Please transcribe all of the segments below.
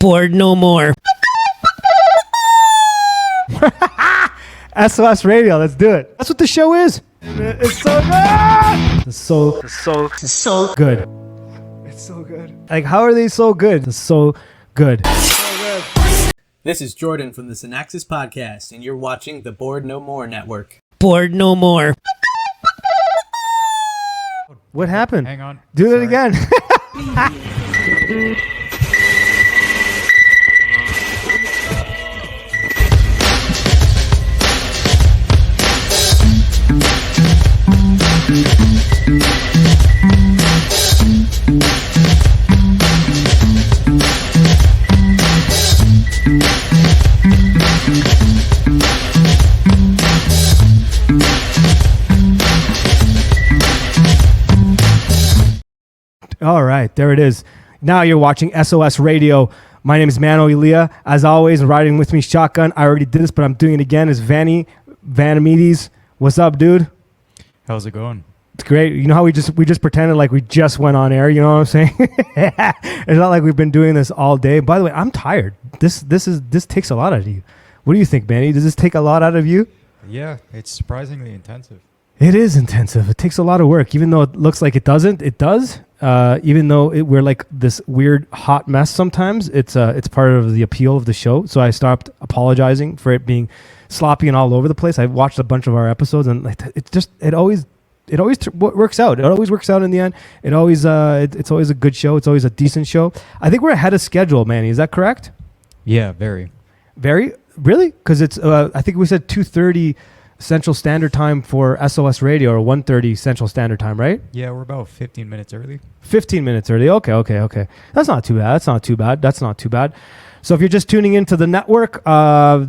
Bored no more. SOS Radio, let's do it. That's what the show is. It's so good. It's so good. It's so good. Like, how are they so good? It's so good. This is Jordan from the Synaxis Podcast, and you're watching the Bored No More Network. Bored no more. What happened? Hang on. Do Sorry. it again. All right, there it is. Now you're watching SOS Radio. My name is manoelia. As always, riding with me shotgun. I already did this, but I'm doing it again. Is Vanamides. What's up, dude? How's it going? It's great. You know how we just pretended like we just went on air. You know what I'm saying? It's not like we've been doing this all day. By the way, I'm tired. This takes a lot out of you. What do you think, Manny? Does this take a lot out of you? Yeah, it's surprisingly intensive. It is intensive. It takes a lot of work, even though it looks like it doesn't. It does. Even though we're like this weird hot mess sometimes, it's part of the appeal of the show. So I stopped apologizing for it being sloppy and all over the place. I watched a bunch of our episodes, and like it always works out. It always works out in the end. It's always a good show. It's always a decent show. I think we're ahead of schedule, Manny. Is that correct? Yeah, very. Very? Really? Because it's I think we said 2:30 Central Standard Time for SOS Radio, or 1:30 Central Standard Time, right? Yeah, we're about 15 minutes early. 15 minutes early. Okay. That's not too bad. So if you're just tuning into the network,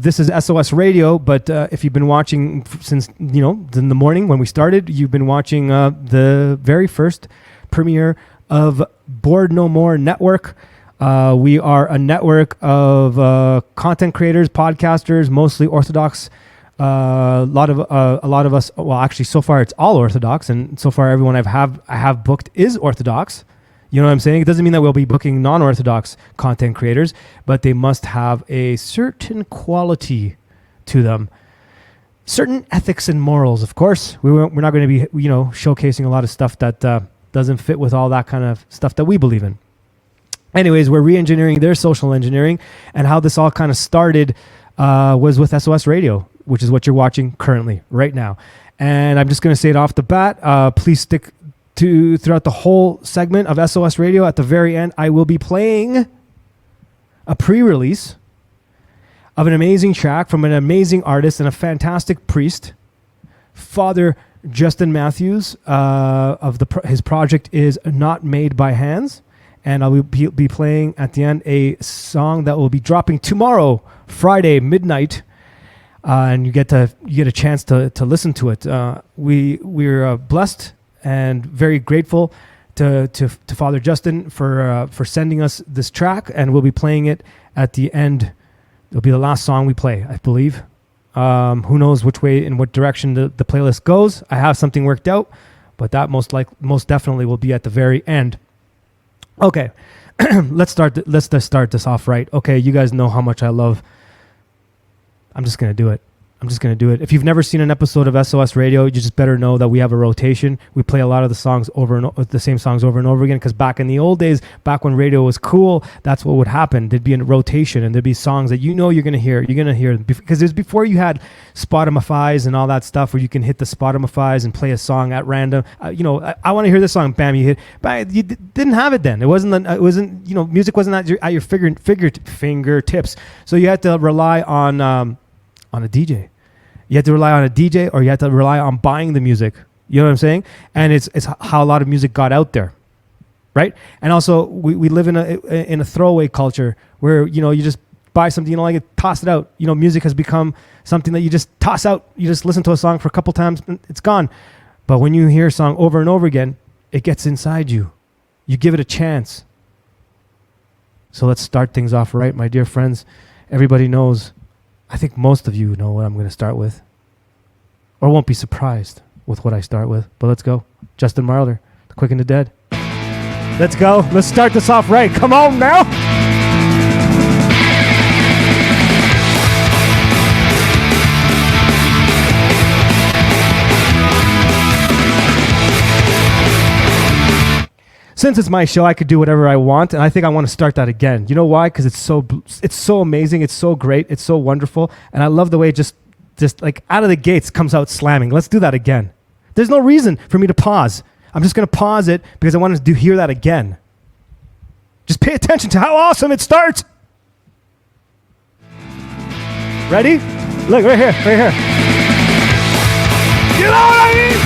this is SOS Radio. But if you've been watching since, in the morning when we started, you've been watching the very first premiere of Bored No More Network. We are a network of content creators, podcasters, mostly Orthodox. A lot of us. Well, actually, so far it's all Orthodox, and so far everyone I have booked is Orthodox. You know what I'm saying? It doesn't mean that we'll be booking non-Orthodox content creators, but they must have a certain quality to them, certain ethics and morals. Of course, we're not going to be showcasing a lot of stuff that doesn't fit with all that kind of stuff that we believe in. Anyways, we're re-engineering their social engineering, and how this all kind of started was with SOS Radio, which is what you're watching currently right now. And I'm just going to say it off the bat. Please stick to throughout the whole segment of SOS Radio. At the very end, I will be playing a pre-release of an amazing track from an amazing artist and a fantastic priest, Father Justin Matthews. His project is Not Made by Hands. And I will be playing at the end a song that will be dropping tomorrow, Friday, midnight. And you get a chance to listen to it. We're blessed and very grateful to Father Justin for sending us this track, and we'll be playing it at the end. It'll be the last song we play, I believe. Who knows which way, in what direction the playlist goes? I have something worked out, but that most definitely will be at the very end. Okay, let's just start this off right. Okay, you guys know how much I love. I'm just gonna do it. If you've never seen an episode of SOS Radio, you just better know that we have a rotation. We play a lot of the songs the same songs over and over again, because back in the old days, back when radio was cool, that's what would happen. There'd be a rotation, and there'd be songs that you're gonna hear, because it was before you had Spotify's and all that stuff where you can hit the Spotify's and play a song at random. I want to hear this song. Bam, you hit. But you didn't have it then. It wasn't. Music wasn't at your fingertips. So you had to rely on a DJ. You had to rely on a DJ, or you had to rely on buying the music. You know what I'm saying? And it's how a lot of music got out there, right? And also we live in a throwaway culture where you just buy something you don't like it, toss it out. Music has become something that you just toss out. You just listen to a song for a couple times, and it's gone. But when you hear a song over and over again, it gets inside you. You give it a chance. So let's start things off right, my dear friends. Everybody knows. I think most of you know what I'm going to start with, or won't be surprised with what I start with. But let's go. Justin Marler, The Quick and the Dead. Let's go. Let's start this off right. Come on now. since it's my show, I could do whatever I want, and I think I want to start that again. You know why? Because it's so amazing, it's so great, it's so wonderful, and I love the way it just like out of the gates comes out slamming. Let's do that again. There's no reason for me to pause. I'm just going to pause it because I want to hear that again. Just pay attention to how awesome it starts. Ready? Look, right here, right here. You know what I mean?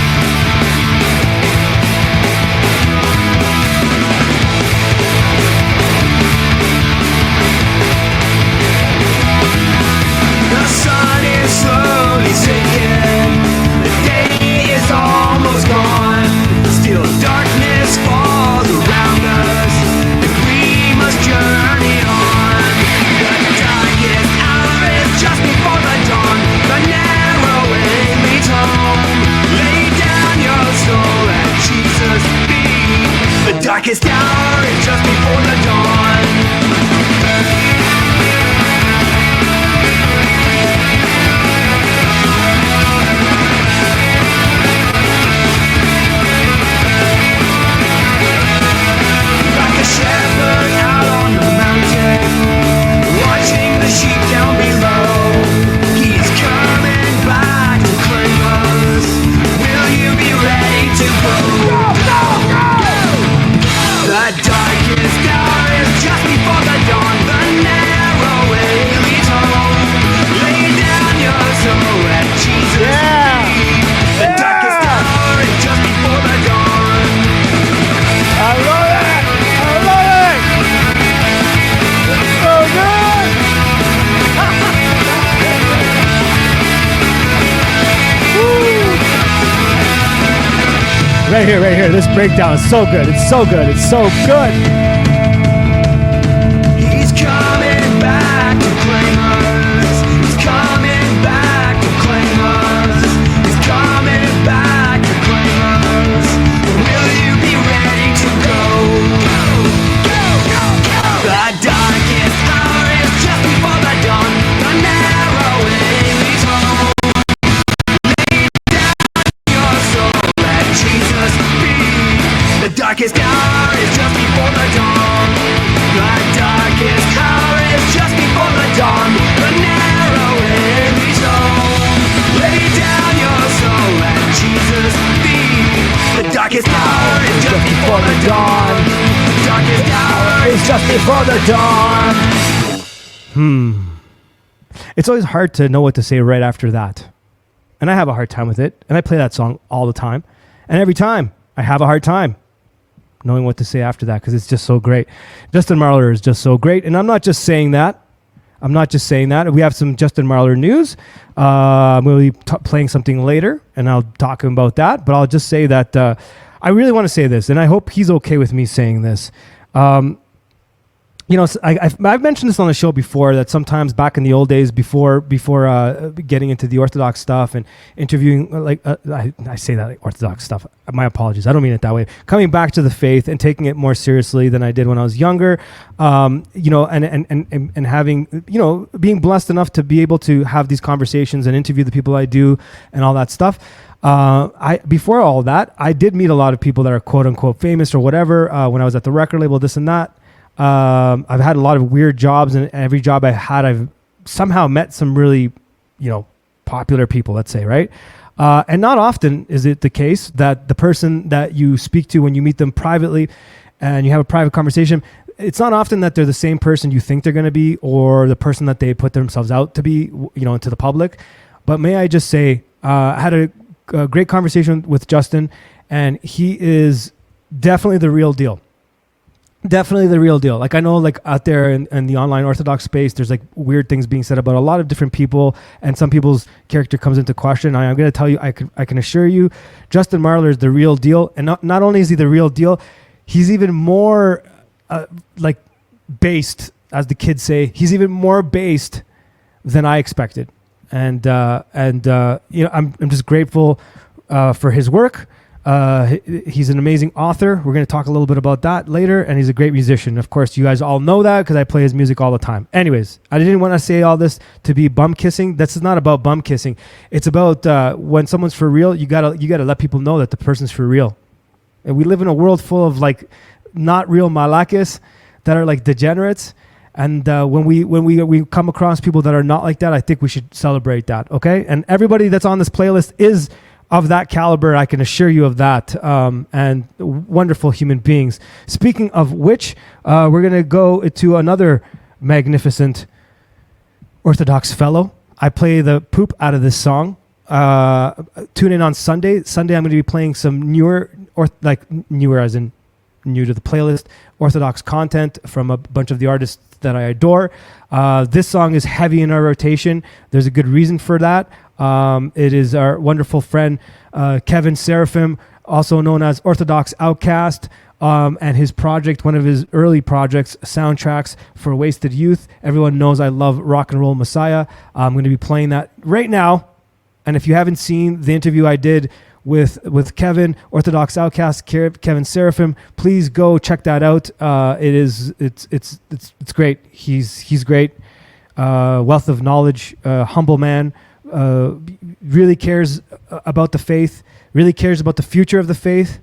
The sun is slowly sinking. The day is almost gone. Still darkness falls around us, and we must journey on. The darkest hour is just before the dawn. The narrow way leads home. Lay down your soul at Jesus' feet. The darkest hour is just before the dawn. Shepherd out on the mountain, watching the sheep down below. He's coming back to claim us. Will you be ready to go? Go, go, go! The darkest hour is just before the dawn. The narrow way leads home. Lay down your soul at Jesus' feet. The darkest hour is just before the dawn. I love it! Right here. This breakdown is so good. It's so good. It's so good. He's coming back to claim us. He's coming back to claim us. He's coming back to claim us. Will you be ready to go? Go, go, go! The darkest hour is just before the dawn. The narrow way leads home. Lay down your soul at Jesus' feet. The darkest hour is just before the dawn. The darkest hour is just before the dawn. The narrow way leads home. Lay down your soul at Jesus' feet. The darkest hour is just before the dawn. The darkest hour is just before the dawn. It's always hard to know what to say right after that. And I have a hard time with it. And I play that song all the time. And every time I have a hard time knowing what to say after that because it's just so great. Justin Marler is just so great. And I'm not just saying that. We have some Justin Marler news. We'll be playing something later, and I'll talk about that. But I'll just say that I really want to say this, and I hope he's okay with me saying this. I've mentioned this on the show before that sometimes back in the old days before getting into the Orthodox stuff and interviewing, I say that like Orthodox stuff. My apologies. I don't mean it that way. Coming back to the faith and taking it more seriously than I did when I was younger, and having, being blessed enough to be able to have these conversations and interview the people I do and all that stuff. Before all that, I did meet a lot of people that are quote unquote famous or whatever when I was at the record label, this and that. I've had a lot of weird jobs, and every job I had, I've somehow met some really, popular people, let's say, right? And not often is it the case that the person that you speak to when you meet them privately and you have a private conversation, it's not often that they're the same person you think they're going to be or the person that they put themselves out to be, to the public. But may I just say, I had a great conversation with Justin, and he is definitely the real deal. Definitely the real deal. Like I know, like out there in the online Orthodox space, there's like weird things being said about a lot of different people, and some people's character comes into question. I'm going to tell you, I can assure you, Justin Marler is the real deal, and not only is he the real deal, he's even more based, as the kids say. He's even more based than I expected, and I'm just grateful for his work. He's an amazing author. We're going to talk a little bit about that later. And he's a great musician. Of course, you guys all know that because I play his music all the time. Anyways, I didn't want to say all this to be bum kissing. This is not about bum kissing. It's about when someone's for real, you gotta let people know that the person's for real. And we live in a world full of not real malakis, that are like degenerates. And when we come across people that are not like that, I think we should celebrate that, okay? And everybody that's on this playlist is of that caliber, I can assure you of that, and wonderful human beings. Speaking of which, we're going to go to another magnificent Orthodox fellow. I play the poop out of this song. Tune in on Sunday. Sunday, I'm going to be playing some newer as in new to the playlist, Orthodox content from a bunch of the artists that I adore. This song is heavy in our rotation. There's a good reason for that. It is our wonderful friend Kevin Seraphim, also known as Orthodox Outcast, and his project, one of his early projects, Soundtracks for Wasted Youth. Everyone knows I love Rock and Roll Messiah. I'm going to be playing that right now. And if you haven't seen the interview I did with Kevin, Orthodox Outcast, Kevin Seraphim, please go check that out. It's great. He's great. Wealth of knowledge, humble man, really cares about the faith, really cares about the future of the faith.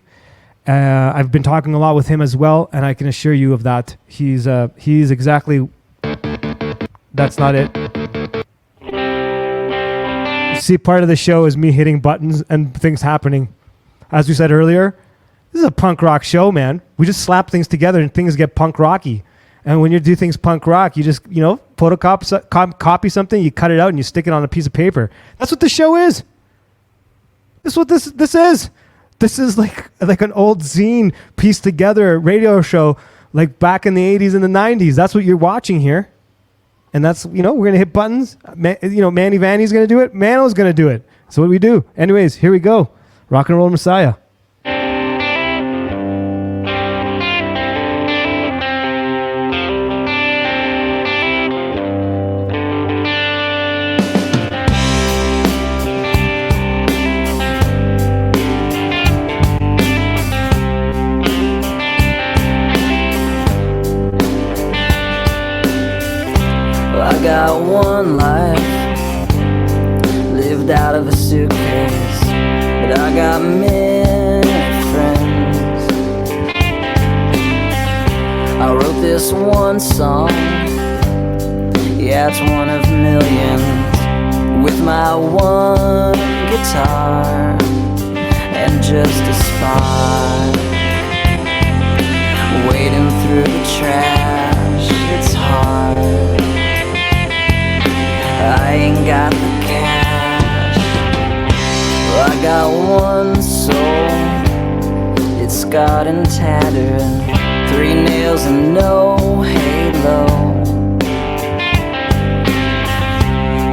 I've been talking a lot with him as well, and I can assure you of that. He's exactly. That's not it. See, part of the show is me hitting buttons and things happening. As we said earlier, this is a punk rock show, man. We just slap things together and things get punk rocky. And when you do things punk rock, you just, photocopy something, you cut it out and you stick it on a piece of paper. That's what the show is. This is what this is. This is like an old zine pieced together radio show like back in the 80s and the 90s. That's what you're watching here. And that's, we're going to hit buttons. Manny Vanny's going to do it. Mano's going to do it. So what do we do? Anyways, here we go. Rock and Roll Messiah. Got one life lived out of a suitcase, but I got many friends. I wrote this one song, yeah, it's one of millions, with my one guitar and just a spot. Wading through the trash, it's hard. I ain't got the cash. Well, I got one soul, it's scarred and tattered, 3 nails and no halo.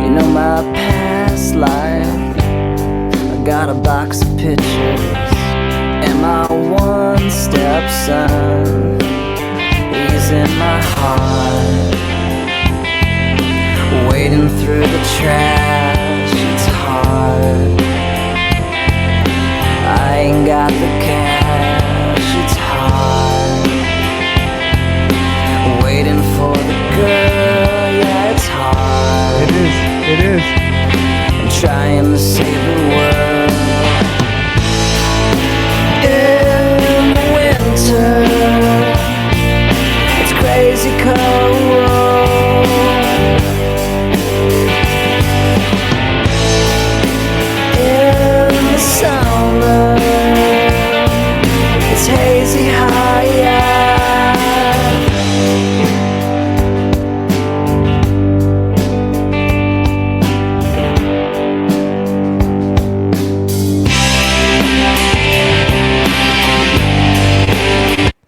You know my past life, I got a box of pictures, and my one stepson, he's in my heart. Wading through the trash, it's hard. I ain't got the cash, it's hard. Waiting for the girl, yeah, it's hard. It is. I'm trying to save the world. In the winter, it's crazy cold. Summer, it's hazy high,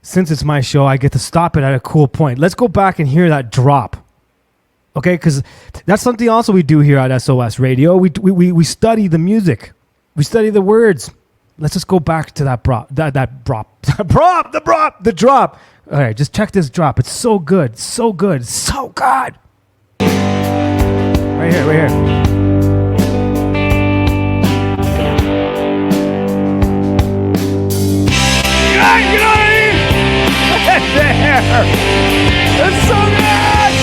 Since it's my show, I get to stop it at a cool point. Let's go back and hear that drop. Okay, because that's something also we do here at SOS Radio. We study the music. We study the words. Let's just go back to that the drop. All right, just check this drop. It's so good, so good, so good. Right here. You know what I mean? There. It's so good.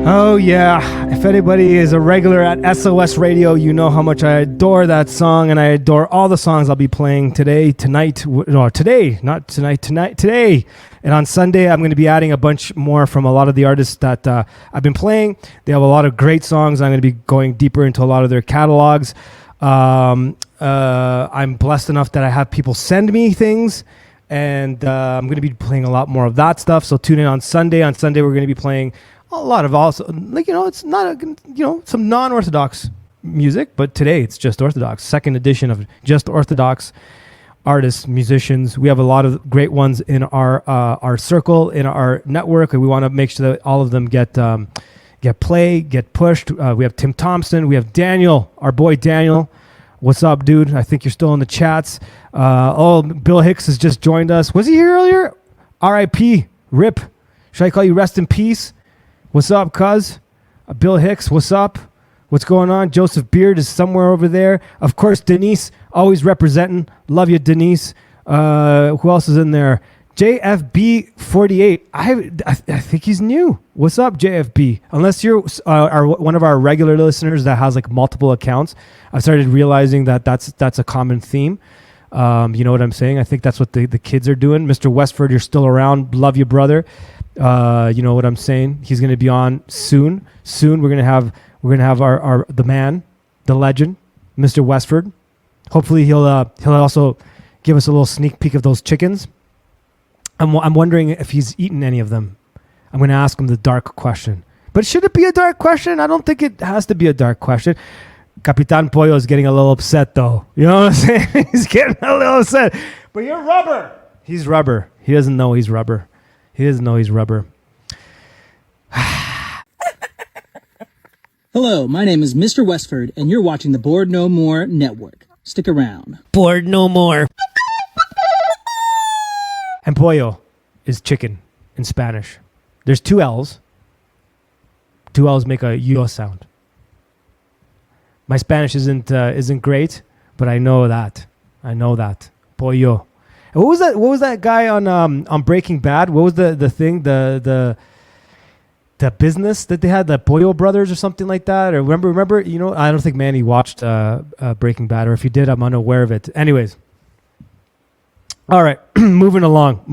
Oh yeah, if anybody is a regular at SOS Radio, you know how much I adore that song, and I adore all the songs I'll be playing today. And on Sunday, I'm going to be adding a bunch more from a lot of the artists that I've been playing. They have a lot of great songs. I'm going to be going deeper into a lot of their catalogs. I'm blessed enough that I have people send me things, and I'm going to be playing a lot more of that stuff. So tune in on Sunday. On Sunday, we're going to be playing a lot of also, it's not, some non-Orthodox music, but today it's just Orthodox. Second edition of just Orthodox artists, musicians. We have a lot of great ones in our circle, in our network, and we want to make sure that all of them get play, get pushed. We have Tim Thompson. We have Daniel, our boy Daniel. What's up, dude? I think you're still in the chats. Bill Hicks has just joined us. Was he here earlier? R.I.P. Rip. Should I call you rest in peace? What's up, cuz? Bill Hicks, what's up? What's going on? Joseph Beard is somewhere over there. Of course, Denise, always representing. Love you, Denise. Who else is in there? JFB48. I think he's new. What's up, JFB? Unless you're one of our regular listeners that has like multiple accounts, I've started realizing that that's a common theme. You know what I'm saying? I think that's what the kids are doing. Mr. Westford, you're still around. Love you, brother. You know what I'm saying? He's going to be on soon. We're going to have our the man, the legend, Mr. Westford. Hopefully he'll also give us a little sneak peek of those chickens. I'm wondering if he's eaten any of them. I'm going to ask him the dark question. But should it be a dark question? I don't think it has to be a dark question. Capitan Pollo is getting a little upset, though. You know what I'm saying? He's getting a little upset. But you're rubber. He's rubber. He doesn't know he's rubber. Hello, my name is Mr. Westford, and you're watching the Board No More Network. Stick around. Bored no more. And pollo is chicken in Spanish. There's two L's. Two L's make a yo sound. My Spanish isn't great, but I know that. Pollo. And what was that guy on Breaking Bad? What was the thing? The business that they had, the Pollo Brothers or something like that? Or remember? You know, I don't think Manny watched Breaking Bad, or if he did, I'm unaware of it. Anyways. All right, moving along.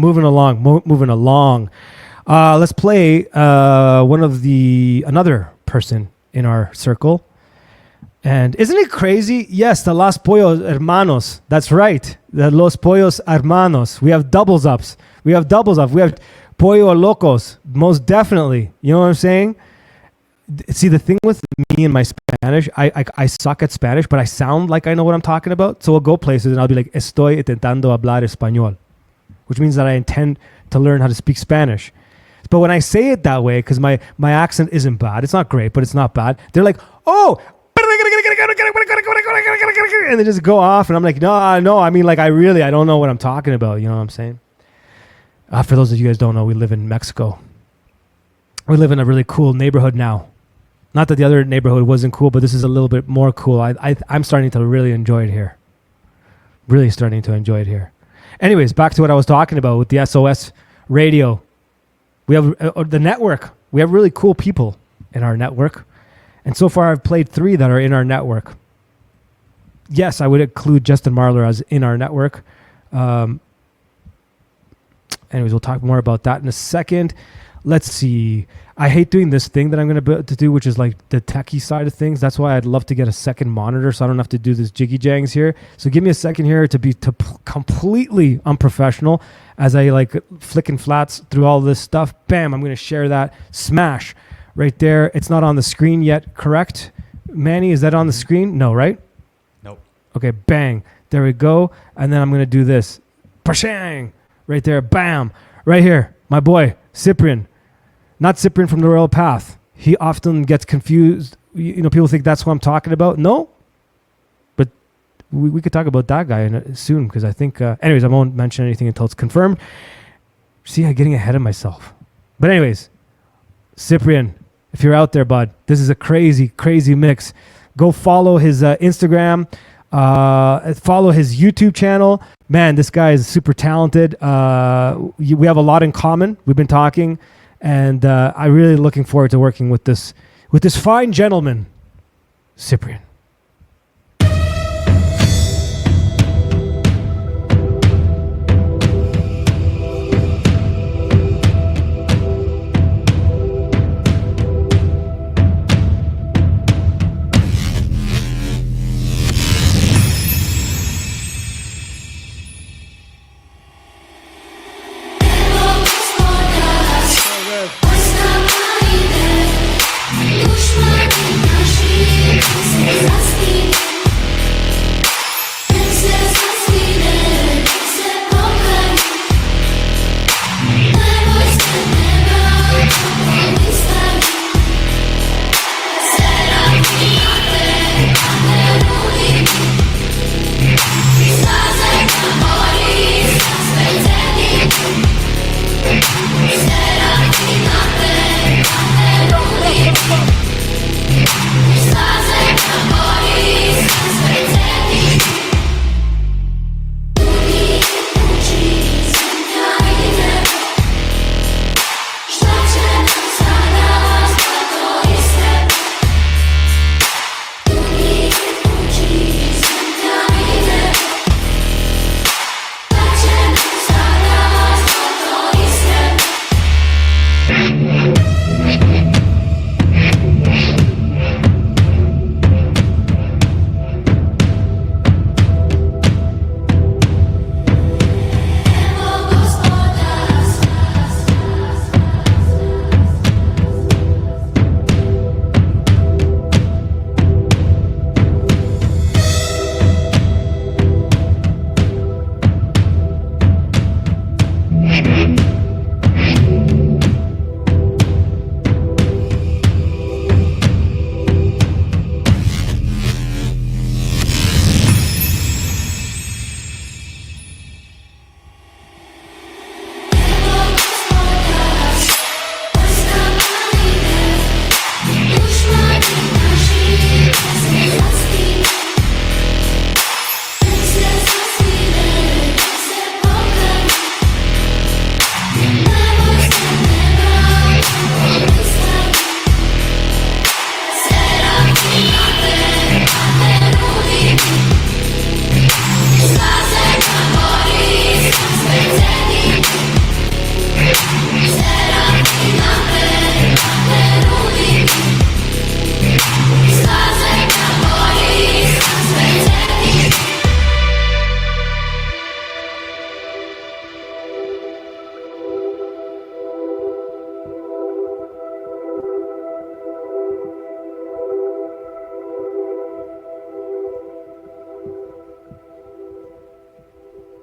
Let's play another person in our circle. And isn't it crazy? Yes, the Los Pollos Hermanos. That's right. The Los Pollos Hermanos. We have doubles ups. We have Pollo Locos. Most definitely. You know what I'm saying? See, the thing with me and my Spanish, I suck at Spanish, but I sound like I know what I'm talking about. So I'll go places and I'll be like, estoy intentando hablar español, which means that I intend to learn how to speak Spanish. But when I say it that way, because my accent isn't bad, it's not great, but it's not bad. They're like, oh, and they just go off. And I'm like, no, I mean, like, I don't know what I'm talking about. You know what I'm saying? For those of you guys who don't know, we live in Mexico. We live in a really cool neighborhood now. Not that the other neighborhood wasn't cool, but this is a little bit more cool. I'm starting to really enjoy it here. Really starting to enjoy it here. Anyways, back to what I was talking about with the SOS radio. We have the network. We have really cool people in our network. And so far, I've played 3 that are in our network. Yes, I would include Justin Marler as in our network. Anyways, we'll talk more about that in a second. Let's see. I hate doing this thing that I'm going to do, which is like the techie side of things. That's why I'd love to get a second monitor so I don't have to do this jiggy jangs here. So give me a second here to be completely unprofessional as I like flicking flats through all this stuff. Bam, I'm going to share that. Smash right there. It's not on the screen yet, correct? Manny, is that on the screen? No, right? Nope. Okay, bang. There we go. And then I'm going to do this. Pashang! Right there. Bam. Right here. My boy, Cyprian. Not Cyprian from the Royal Path. He often gets confused. You know, people think that's what I'm talking about. No. But we could talk about that guy soon because I think... anyways, I won't mention anything until it's confirmed. See, I'm getting ahead of myself. But anyways, Cyprian, if you're out there, bud, this is a crazy, crazy mix. Go follow his Instagram. Follow his YouTube channel. Man, this guy is super talented. We have a lot in common. We've been talking. And I'm really looking forward to working with this fine gentleman, Cyprian.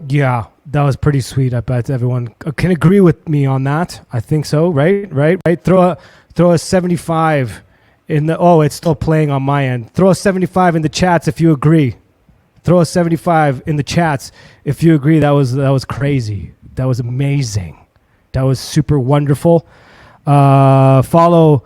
Yeah, that was pretty sweet. I bet everyone can agree with me on that. I think so, right? Right? Throw a 75 in the... Oh, it's still playing on my end. Throw a 75 in the chats if you agree. Throw a 75 in the chats if you agree. That was crazy. That was amazing. That was super wonderful. Follow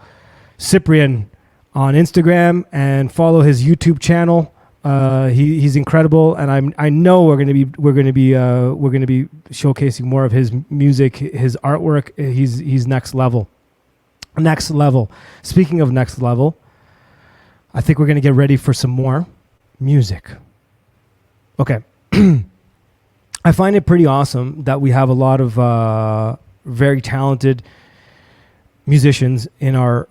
Cyprian on Instagram and follow his YouTube channel. He's incredible, and I know we're gonna be showcasing more of his music, his artwork. He's next level. Next level. Speaking of next level, I think we're gonna get ready for some more music. Okay. I find it pretty awesome that we have a lot of very talented musicians in our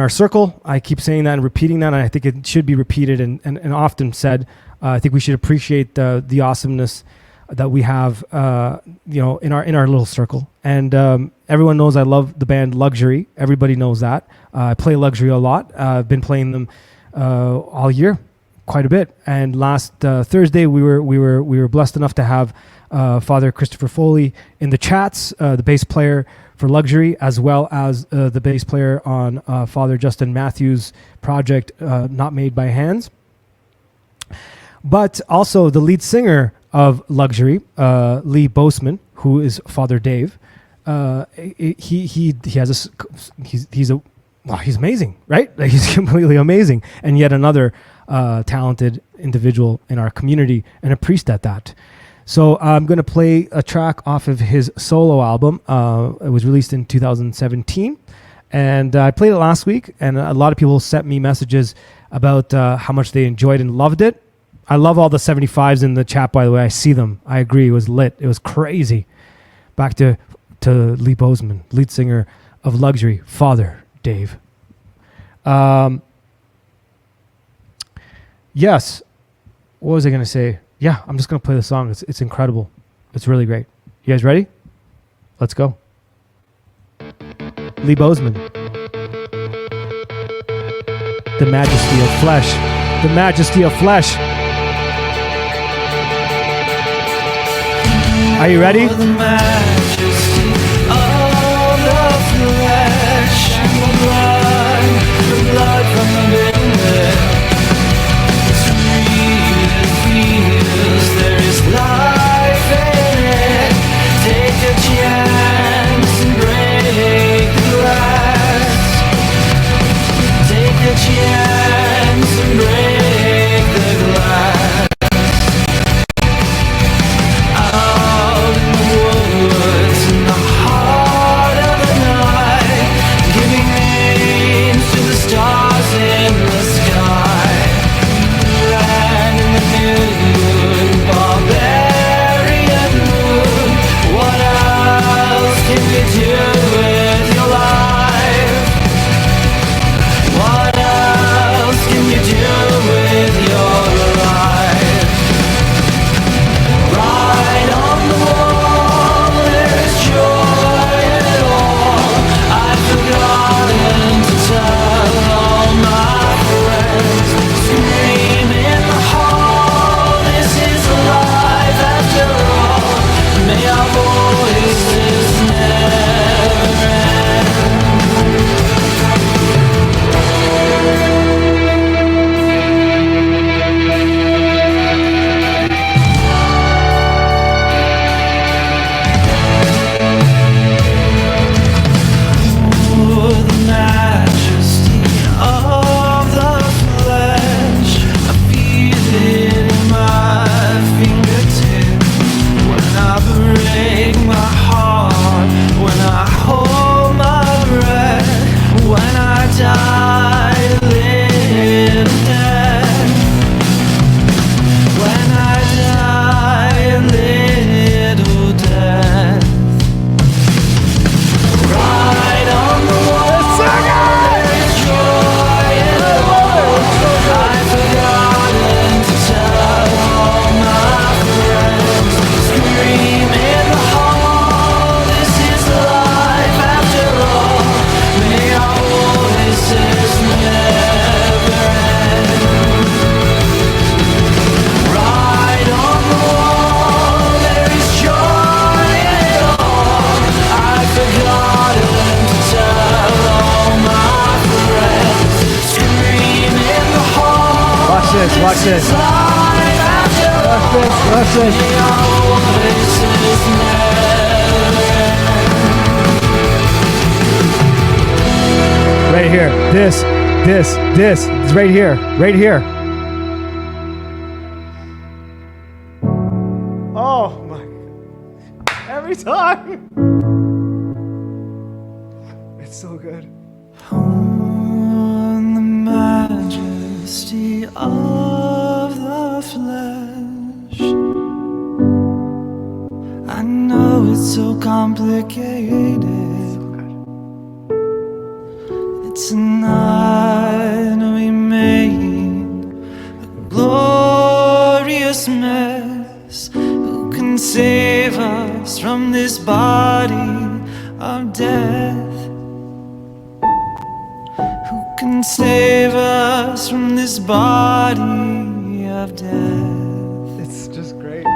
circle. I keep saying that and repeating that, and I think it should be repeated and often said. I think we should appreciate the awesomeness that we have, in our little circle. And everyone knows I love the band Luxury. Everybody knows that. I play Luxury a lot. I've been playing them all year, quite a bit. And last Thursday, we were blessed enough to have Father Christopher Foley in the chats, the bass player for Luxury, as well as the bass player on Father Justin Matthews' project, Not Made by Hands. But also the lead singer of Luxury, Lee Bozeman, who is Father Dave. He's amazing, right? Like, he's completely amazing, and yet another talented individual in our community, and a priest at that. So I'm going to play a track off of his solo album. It was released in 2017. And I played it last week, and a lot of people sent me messages about how much they enjoyed and loved it. I love all the 75s in the chat, by the way. I see them. I agree. It was lit. It was crazy. Back to Lee Bozeman, lead singer of Luxury, Father Dave. Yes. What was I going to say? Yeah, I'm just going to play the song. It's incredible. It's really great. You guys ready? Let's go. Lee Bozeman. The Majesty of Flesh. The Majesty of Flesh. Are you ready? The majesty of the flesh and the blood from the building. Sweet it feels, there is life in it. Take a chance and break the glass. Take a chance and break the glass. Out in the woods, in the heart of the night, giving names to the stars in the sky. Land in the nude, barbarian mood. What else can you do with your life? What else can you do with your life? Right on the wall, there is joy in it all. I've forgotten to tell all my friends. Scream in the hall, this is life after all. May our voices never end. The majesty of the flesh, I feel it in my fingertips. When I break my heart, when I hold my breath, when I die, live dead. When I die, little death. Right on the wall, there is joy in it all. I've forgotten to tell all my friends. Scream in the hall, this is life after all. May our voices never end. Right on the wall, there is joy in it all. I've forgotten to tell all my friends. Scream in the hall. Watch this, watch this. Life after Watch this, watch this. May our voices never end. Right here. This. It's right here. Right here. Oh my. Every time. It's so good. On the majesty of the flesh, I know it's so complicated. It's a night we made a glorious mess. Who can save us from this body of death? Who can save us from this body of death? It's just great.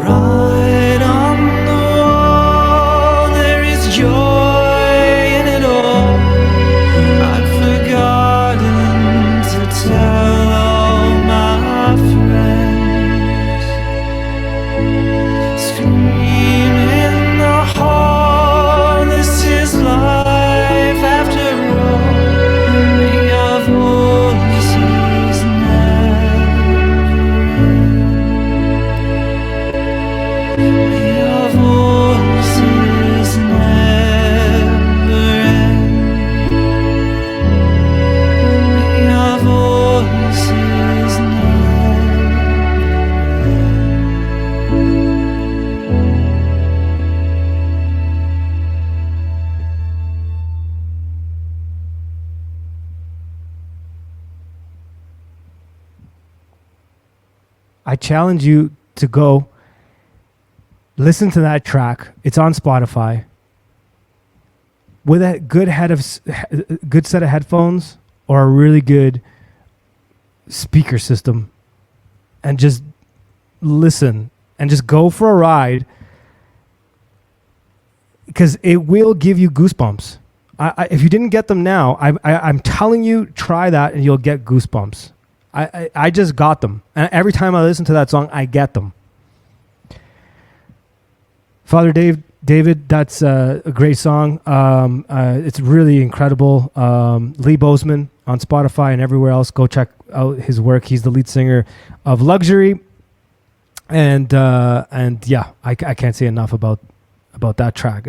Right on the wall, there is joy in it all. I've forgotten to tell all my friends. Scream in the hall, this is life after all. May our voices never I challenge you to go listen to that track. It's on Spotify with a good set of headphones or a really good speaker system, and just listen and just go for a ride, because it will give you goosebumps. If you didn't get them now, I'm telling you, try that and you'll get goosebumps. I just got them, and every time I listen to that song, I get them. Father David, that's a great song. It's really incredible. Lee Bozeman on Spotify and everywhere else. Go check out his work. He's the lead singer of Luxury, and yeah, I can't say enough about that track.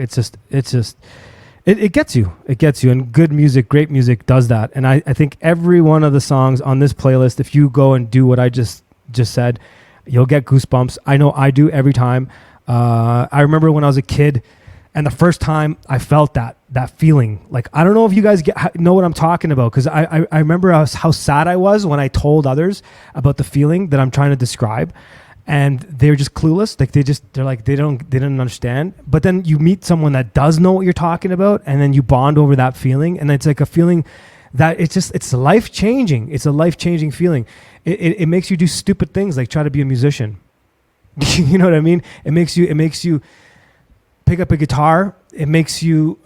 It gets you. It gets you, and good music, great music does that. And I think every one of the songs on this playlist, if you go and do what I just said, you'll get goosebumps. I know I do every time. I remember when I was a kid, and the first time I felt that feeling. Like, I don't know if you guys know what I'm talking about, because I remember how sad I was when I told others about the feeling that I'm trying to describe, and they're just clueless. Like they didn't understand. But then you meet someone that does know what you're talking about, and then you bond over that feeling, and it's like a feeling that it's life changing. It's a life changing feeling. It makes you do stupid things like try to be a musician. You know what I mean? It makes you pick up a guitar. It makes you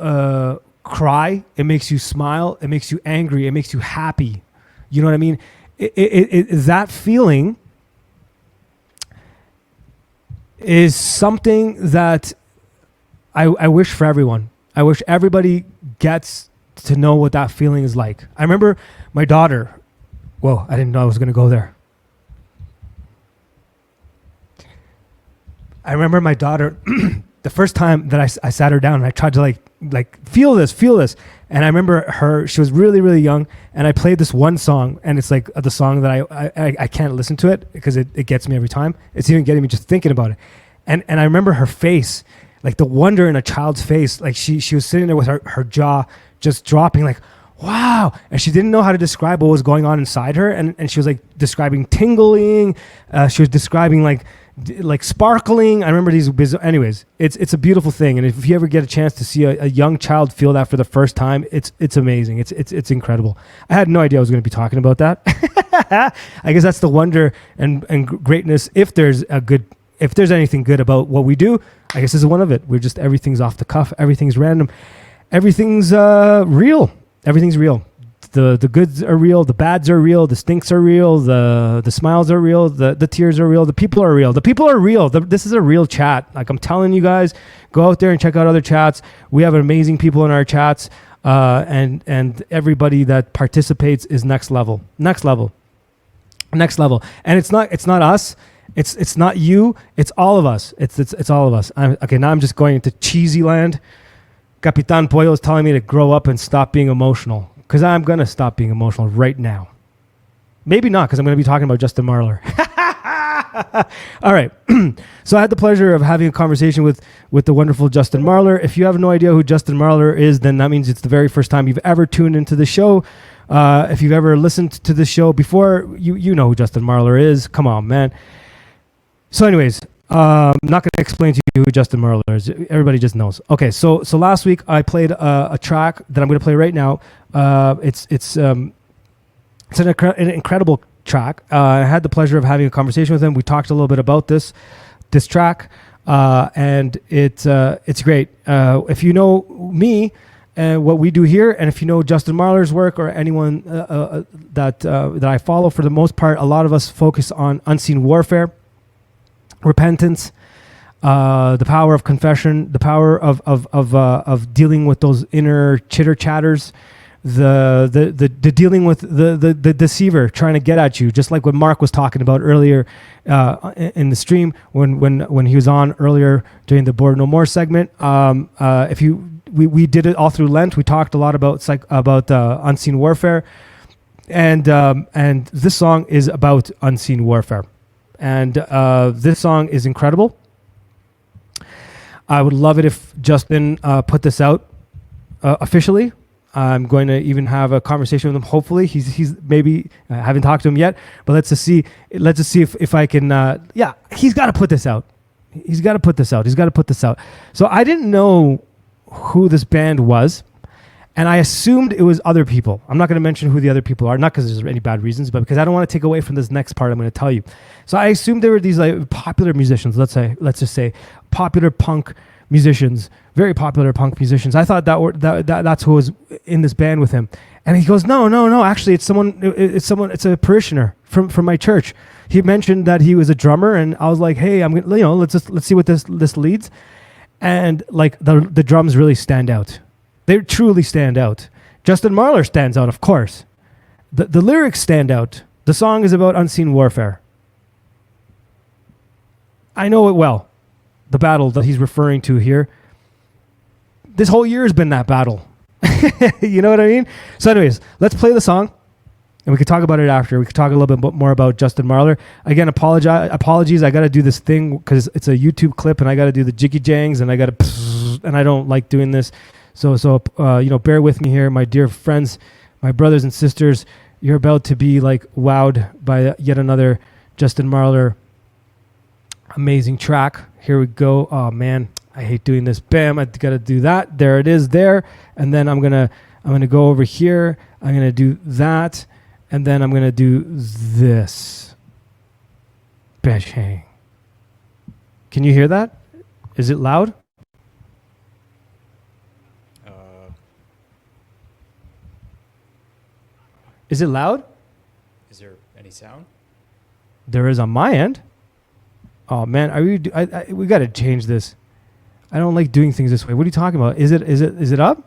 cry. It makes you smile. It makes you angry. It makes you happy. You know what I mean? That feeling is something that I wish for everyone. I wish everybody gets to know what that feeling is like. I remember my daughter. Whoa, I didn't know I was going to go there. I remember my daughter, the first time that I sat her down and I tried to like feel this. And I remember she was really, really young, and I played this one song, and it's like the song that I can't listen to it because it gets me every time. It's even getting me just thinking about it. And I remember her face, like the wonder in a child's face. Like she was sitting there with her jaw just dropping, like, wow. And she didn't know how to describe what was going on inside her. And she was like describing tingling. She was describing like sparkling. I remember these bizarre. Anyways, it's a beautiful thing, and if you ever get a chance to see a young child feel that for the first time, it's amazing. It's incredible. I had no idea I was going to be talking about that. I guess that's the wonder and greatness. If there's anything good about what we do, I guess this is one of it. Everything's off the cuff. Everything's random. Everything's real. Everything's real. The goods are real, the bads are real, the stinks are real, the smiles are real, the tears are real, the people are real. The people are real. This is a real chat. Like, I'm telling you guys, go out there and check out other chats. We have amazing people in our chats, and everybody that participates is next level. And it's not us. It's not you. It's all of us. It's all of us. Okay, now I'm just going into cheesy land. Capitan Pollo is telling me to grow up and stop being emotional. Because I'm going to stop being emotional right now. Maybe not, because I'm going to be talking about Justin Marler. All right. So I had the pleasure of having a conversation with the wonderful Justin Marler. If you have no idea who Justin Marler is, then that means it's the very first time you've ever tuned into the show. If you've ever listened to the show before, you know who Justin Marler is. Come on, man. So anyways, I'm not going to explain to you who Justin Marler is. Everybody just knows. Okay, so last week I played a track that I'm going to play right now. It's an incredible track. I had the pleasure of having a conversation with him. We talked a little bit about this track, and it's great. If you know me and what we do here, and if you know Justin Marler's work or anyone that I follow, for the most part, a lot of us focus on unseen warfare, repentance, the power of confession, the power of dealing with those inner chitter chatters, the dealing with the deceiver trying to get at you, just like what Mark was talking about earlier in the stream when he was on earlier during the Board No More segment. We did it all through Lent. We talked a lot about unseen warfare, and this song is about unseen warfare. And this song is incredible. I would love it if Justin put this out officially. I'm going to even have a conversation with him. Hopefully, he's maybe I haven't talked to him yet, but let's just see if I can. He's got to put this out. He's got to put this out. So I didn't know who this band was, and I assumed it was other people. I'm not going to mention who the other people are, not because there's any bad reasons, but because I don't want to take away from this next part I'm going to tell you. So I assumed there were these like popular musicians. Let's just say popular punk musicians, very popular punk musicians. I thought that's who was in this band with him. And he goes, no. Actually, it's a parishioner from my church. He mentioned that he was a drummer, and I was like, hey, let's see what this leads. And like the drums really stand out. They truly stand out. Justin Marler stands out, of course. The lyrics stand out. The song is about unseen warfare. I know it well. The battle that he's referring to here. This whole year has been that battle. You know what I mean? So anyways, let's play the song, and we could talk about it after. We could talk a little bit more about Justin Marler. Again, apologies. I got to do this thing because it's a YouTube clip, and I got to do the jiggy jangs, and I got to, and I don't like doing this. So bear with me here, my dear friends, my brothers and sisters. You're about to be like wowed by yet another Justin Marler amazing track. Here we go. Oh man, I hate doing this. Bam, I gotta do that. There it is there. And then I'm gonna go over here. I'm gonna do that. And then I'm gonna do this. Bashang. Can you hear that? Is it loud? Is it loud? Is there any sound? There is on my end. Oh man, we got to change this. I don't like doing things this way. What are you talking about? Is it up?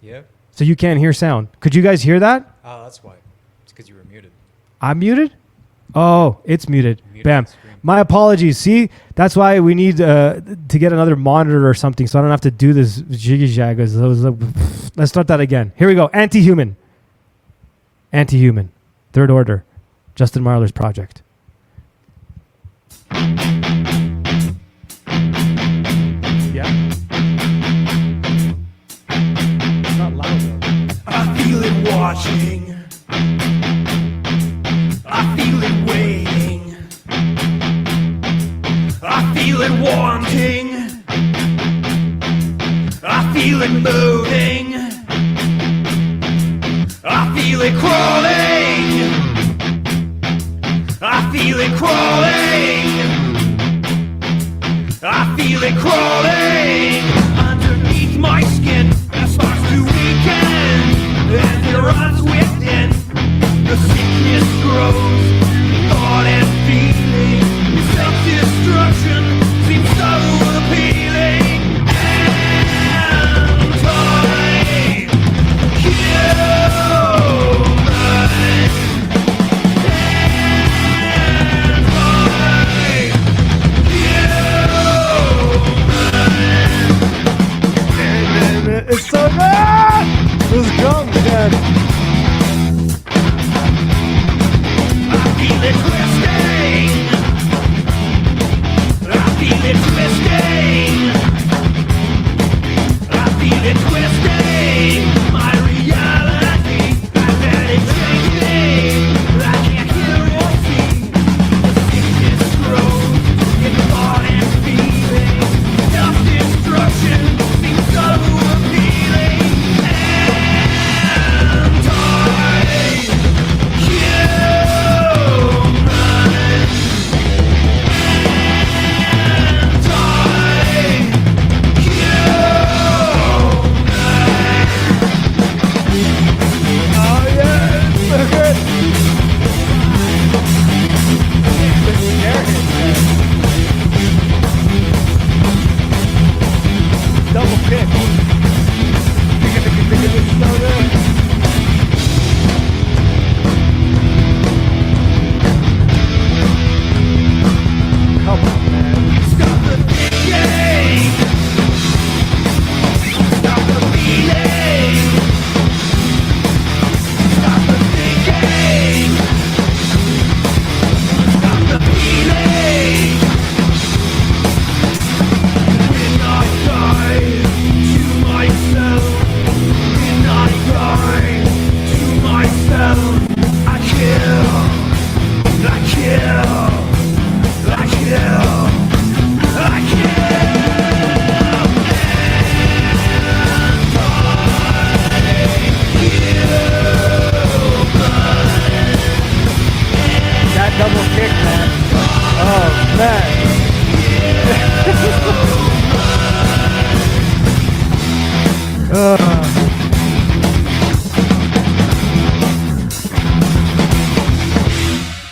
Yeah. So you can't hear sound. Could you guys hear that? Oh, that's why. It's because you were muted. I'm muted? Oh, it's muted. Muted Bam. the screen. My apologies. See, that's why we need to get another monitor or something so I don't have to do this jiggy jag. Let's start that again. Here we go. Anti-human. Anti-human. Third Order. Justin Marler's project. Yeah. It's not loud though. I feel it watching. I feel it waiting. I feel it wanting. I feel it moving. I feel it crawling. I feel it crawling. I feel it crawling underneath my skin. It starts to weaken and it runs within. The sickness grows, thought and feeling. Self-destruction seems so appealing. It's so good! This drums, man. I feel it twisting. I feel it twisting. I feel it twisting. My reality, I let it change me. I can't hear or see. The sickness grows in thought and feeling. Self-destruction seems so appealing. Anti-human.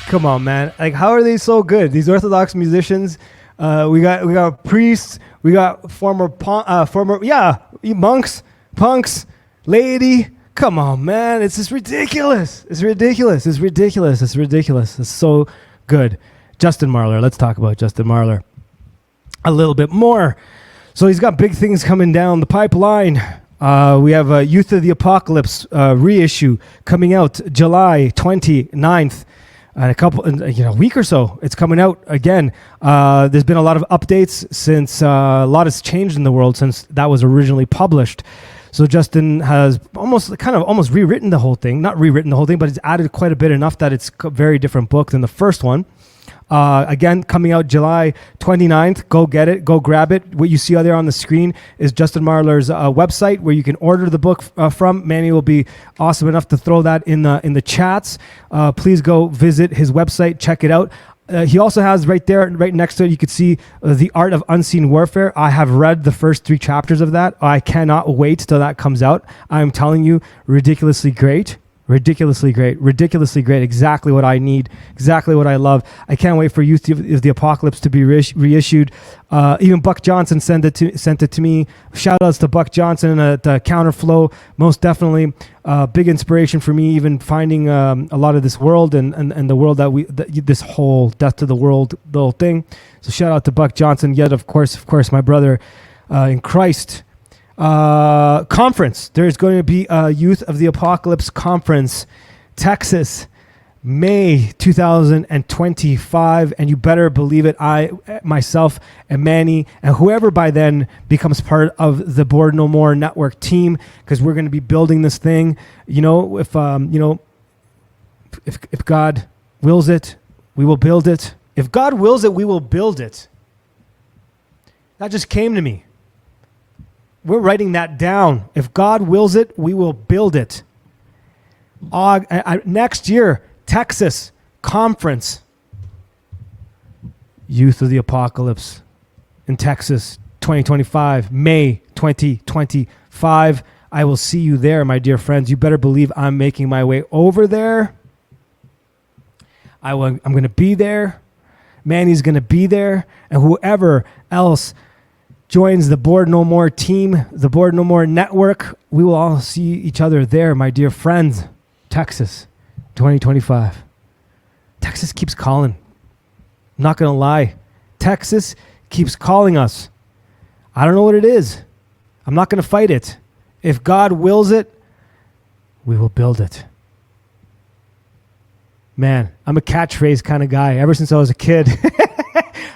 Come on, man. Like, how are they so good? These Orthodox musicians. We got priests. We got former monks, punks, laity. Come on, man. It's just ridiculous. It's ridiculous. It's ridiculous. It's ridiculous. It's so good. Justin Marler. Let's talk about Justin Marler a little bit more. So he's got big things coming down the pipeline. We have a Youth of the Apocalypse reissue coming out July 29th. In a week or so, it's coming out again. There's been a lot of updates since a lot has changed in the world since that was originally published. So Justin has almost rewritten the whole thing. Not rewritten the whole thing, but he's added quite a bit, enough that it's a very different book than the first one. Again, coming out July 29th. Go get it. Go grab it. What you see out there on the screen is Justin Marler's website where you can order the book from. Manny will be awesome enough to throw that in the chats. Please go visit his website. Check it out. He also has right next to it, you could see The Art of Unseen Warfare. I have read the first 3 chapters of that. I cannot wait till that comes out. I'm telling you, ridiculously great. Ridiculously great. Exactly what I need. Exactly what I love. I can't wait for Youth of the Apocalypse to be reissued. Even Buck Johnson sent it to me. Shout outs to Buck Johnson at Counterflow. Most definitely big inspiration for me, even finding a lot of this world and the world this whole death to the world, the whole thing. So shout out to Buck Johnson. Yet, of course, my brother in Christ. Conference. There's going to be a Youth of the Apocalypse conference, Texas, May 2025, and you better believe it. I, myself, and Manny, and whoever by then becomes part of the Board No More network team, because we're going to be building this thing. If God wills it, we will build it. If God wills it, we will build it. That just came to me. We're writing that down. If God wills it, we will build it. Next year, Texas conference. Youth of the Apocalypse in Texas, 2025, May 2025. I will see you there, my dear friends. You better believe I'm making my way over there. I'm going to be there. Manny's going to be there. And whoever else joins the Board No More team, the Board No More network, we will all see each other there, my dear friends. Texas, 2025. Texas keeps calling. I'm not going to lie. Texas keeps calling us. I don't know what it is. I'm not going to fight it. If God wills it, we will build it. Man, I'm a catchphrase kind of guy ever since I was a kid.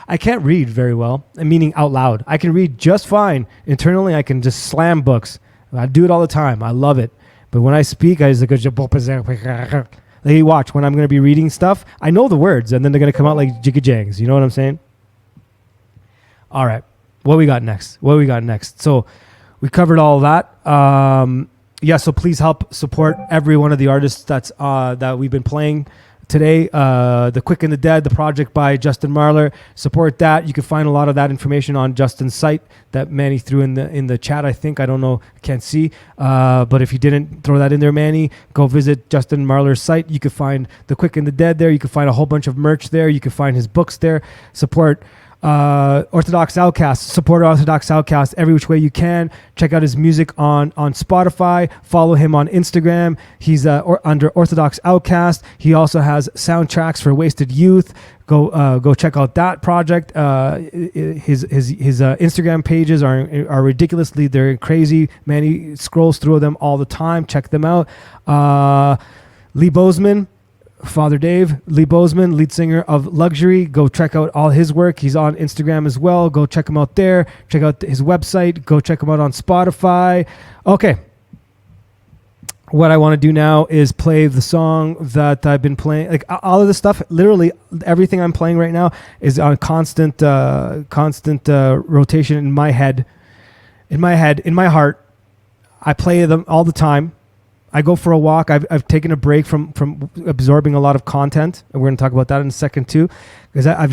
I can't read very well, meaning out loud. I can read just fine. Internally, I can just slam books. I do it all the time. I love it. But when I speak, I just go, hey, watch, when I'm going to be reading stuff, I know the words, and then they're going to come out like jigga-jangs. You know what I'm saying? All right. What we got next? So we covered all that. So please help support every one of the artists that we've been playing today. The Quick and the Dead, the project by Justin Marler. Support that. You can find a lot of that information on Justin's site that Manny threw in the chat, I think. I don't know. Can't see. But if you didn't throw that in there, Manny, go visit Justin Marler's site. You can find The Quick and the Dead there. You can find a whole bunch of merch there. You can find his books there. Support Orthodox Outcast. Support Orthodox Outcast every which way you can. Check out his music on Spotify. Follow him on Instagram. He's under Orthodox Outcast. He also has soundtracks for Wasted Youth. Go check out that project. His Instagram pages are ridiculously, they're crazy. Man, he scrolls through them all the time. Check them out. Lee Bozeman. Father Dave, Lee Bozeman, lead singer of Luxury. Go check out all his work. He's on Instagram as well. Go check him out there. Check out his website. Go check him out on Spotify. Okay. What I want to do now is play the song that I've been playing. Like all of this stuff, literally everything I'm playing right now is on constant rotation in my head, in my heart. I play them all the time. I go for a walk. I've taken a break from absorbing a lot of content, and we're going to talk about that in a second too, because I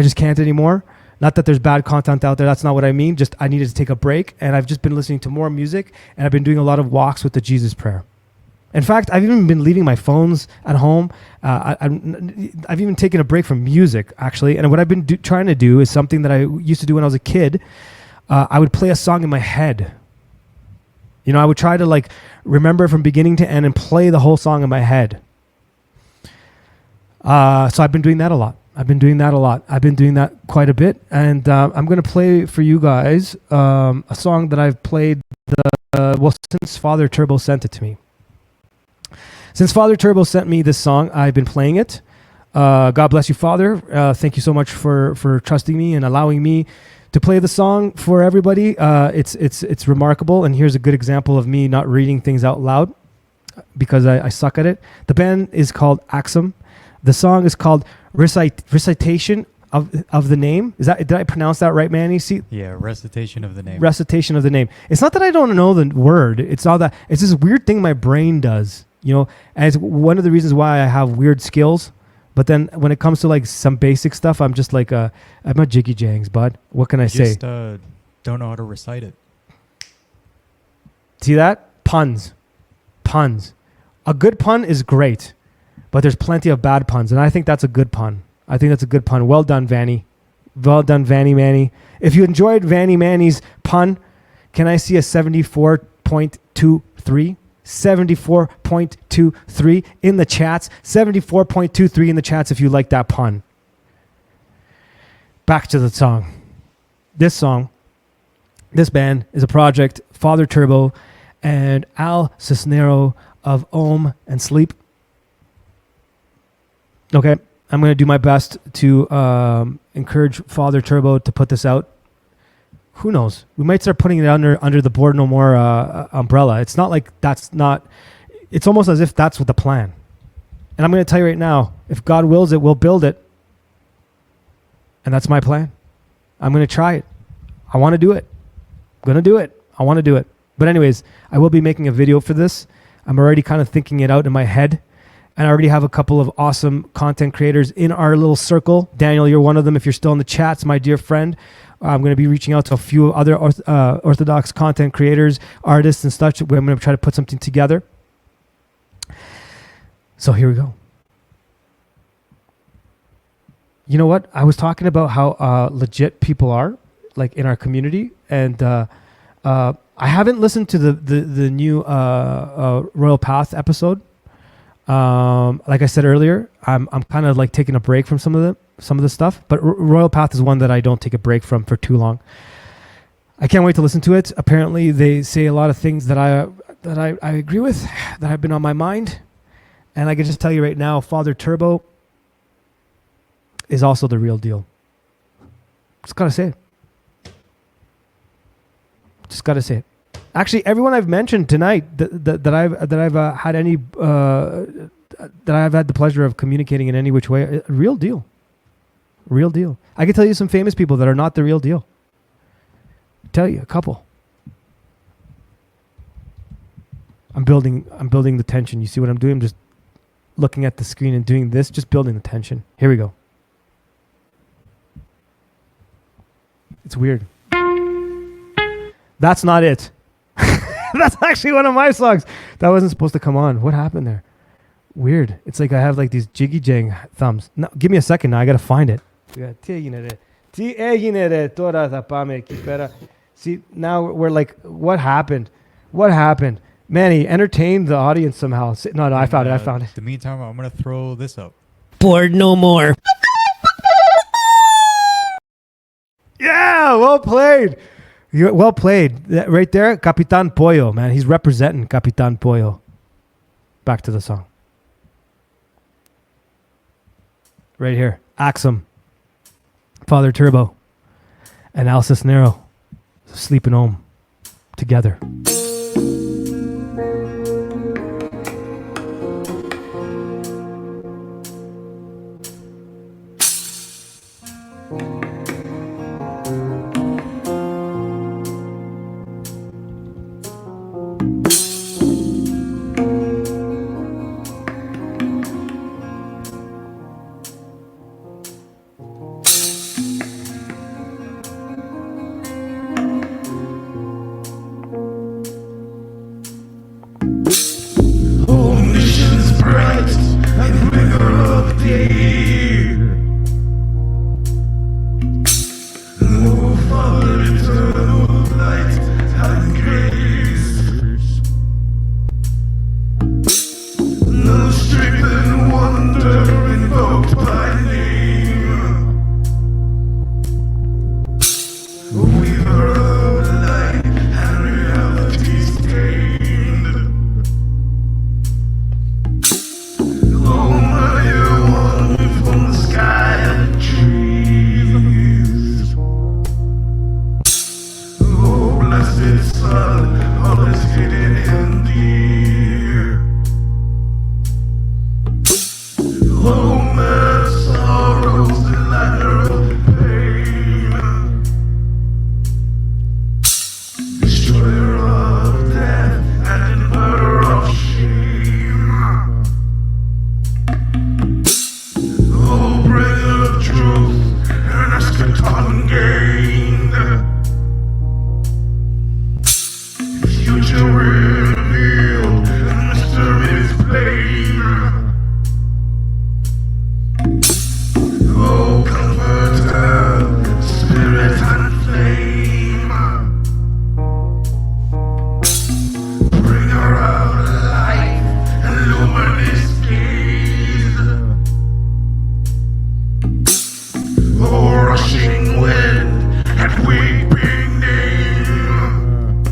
just can't anymore. Not that there's bad content out there. That's not what I mean. Just I needed to take a break, and I've just been listening to more music, and I've been doing a lot of walks with the Jesus Prayer. In fact, I've even been leaving my phones at home. I've even taken a break from music, actually. And what I've been trying to do is something that I used to do when I was a kid. I would play a song in my head. You know, I would try to like remember from beginning to end and play the whole song in my head. So I've been doing that a lot. I've been doing that quite a bit. And I'm going to play for you guys a song that I've played since Father Turbo sent it to me. Since Father Turbo sent me this song, I've been playing it. God bless you, Father. Thank you so much for trusting me and allowing me to play the song for everybody. It's remarkable, and here's a good example of me not reading things out loud because I suck at it. The band is called Axum. The song is called Recitation of the Name. Did I pronounce that right, Manny? See? Yeah, recitation of the name. Recitation of the name. It's not that I don't know the word. It's all that. It's this weird thing my brain does. You know, and it's one of the reasons why I have weird skills. But then when it comes to like some basic stuff, I'm just like, I'm a jiggy jangs, bud. What can I say? Just don't know how to recite it. See that? Puns. A good pun is great, but there's plenty of bad puns. And I think that's a good pun. Well done, Vanny. Well done, Vanny Manny. If you enjoyed Vanny Manny's pun, can I see a 74.23? 74.23 in the chats. 74.23 in the chats if you like that pun. Back to the song. This band is a project, Father Turbo and Al Cisnero of Om and Sleep. Okay, I'm going to do my best to encourage Father Turbo to put this out. Who knows? We might start putting it under the Board No More umbrella. It's not like it's almost as if that's what the plan. And I'm going to tell you right now, if God wills it, we'll build it. And that's my plan. I'm going to try it. I want to do it. I'm going to do it. I want to do it. But anyways, I will be making a video for this. I'm already kind of thinking it out in my head. And I already have a couple of awesome content creators in our little circle. Daniel, you're one of them. If you're still in the chats, my dear friend. I'm going to be reaching out to a few other Orthodox content creators, artists and such. I'm going to try to put something together. So here we go. You know what? I was talking about how legit people are, like in our community. And I haven't listened to the new Royal Path episode. Like I said earlier, I'm kind of like taking a break from some of the stuff, but Royal Path is one that I don't take a break from for too long. I can't wait to listen to it. Apparently they say a lot of things that I agree with, that have been on my mind. And I can just tell you right now, Father Turbo is also the real deal. Just gotta say it. Actually, everyone I've mentioned tonight that I've had any that I've had the pleasure of communicating in any which way, real deal. I can tell you some famous people that are not the real deal. Tell you a couple. I'm building the tension. You see what I'm doing? I'm just looking at the screen and doing this, just building the tension. Here we go. It's weird. That's not it. That's actually one of my songs. That wasn't supposed to come on. What happened there? Weird. It's like I have like these jiggy jang thumbs. No, give me a second now. I got to find it. See, now we're like, what happened? Manny, entertain the audience somehow. No, I found it. In the meantime, I'm going to throw this up. Bored no more. Yeah, well played. Well played. Right there, Capitan Pollo, man. He's representing Capitan Pollo. Back to the song. Right here, Axum, Father Turbo, and Al Cisnero, Sleeping Home, together. revealed, mysteries plain. Oh, comforter, spirit and flame, bring her out light, luminous gaze. Oh, rushing wind and weeping name,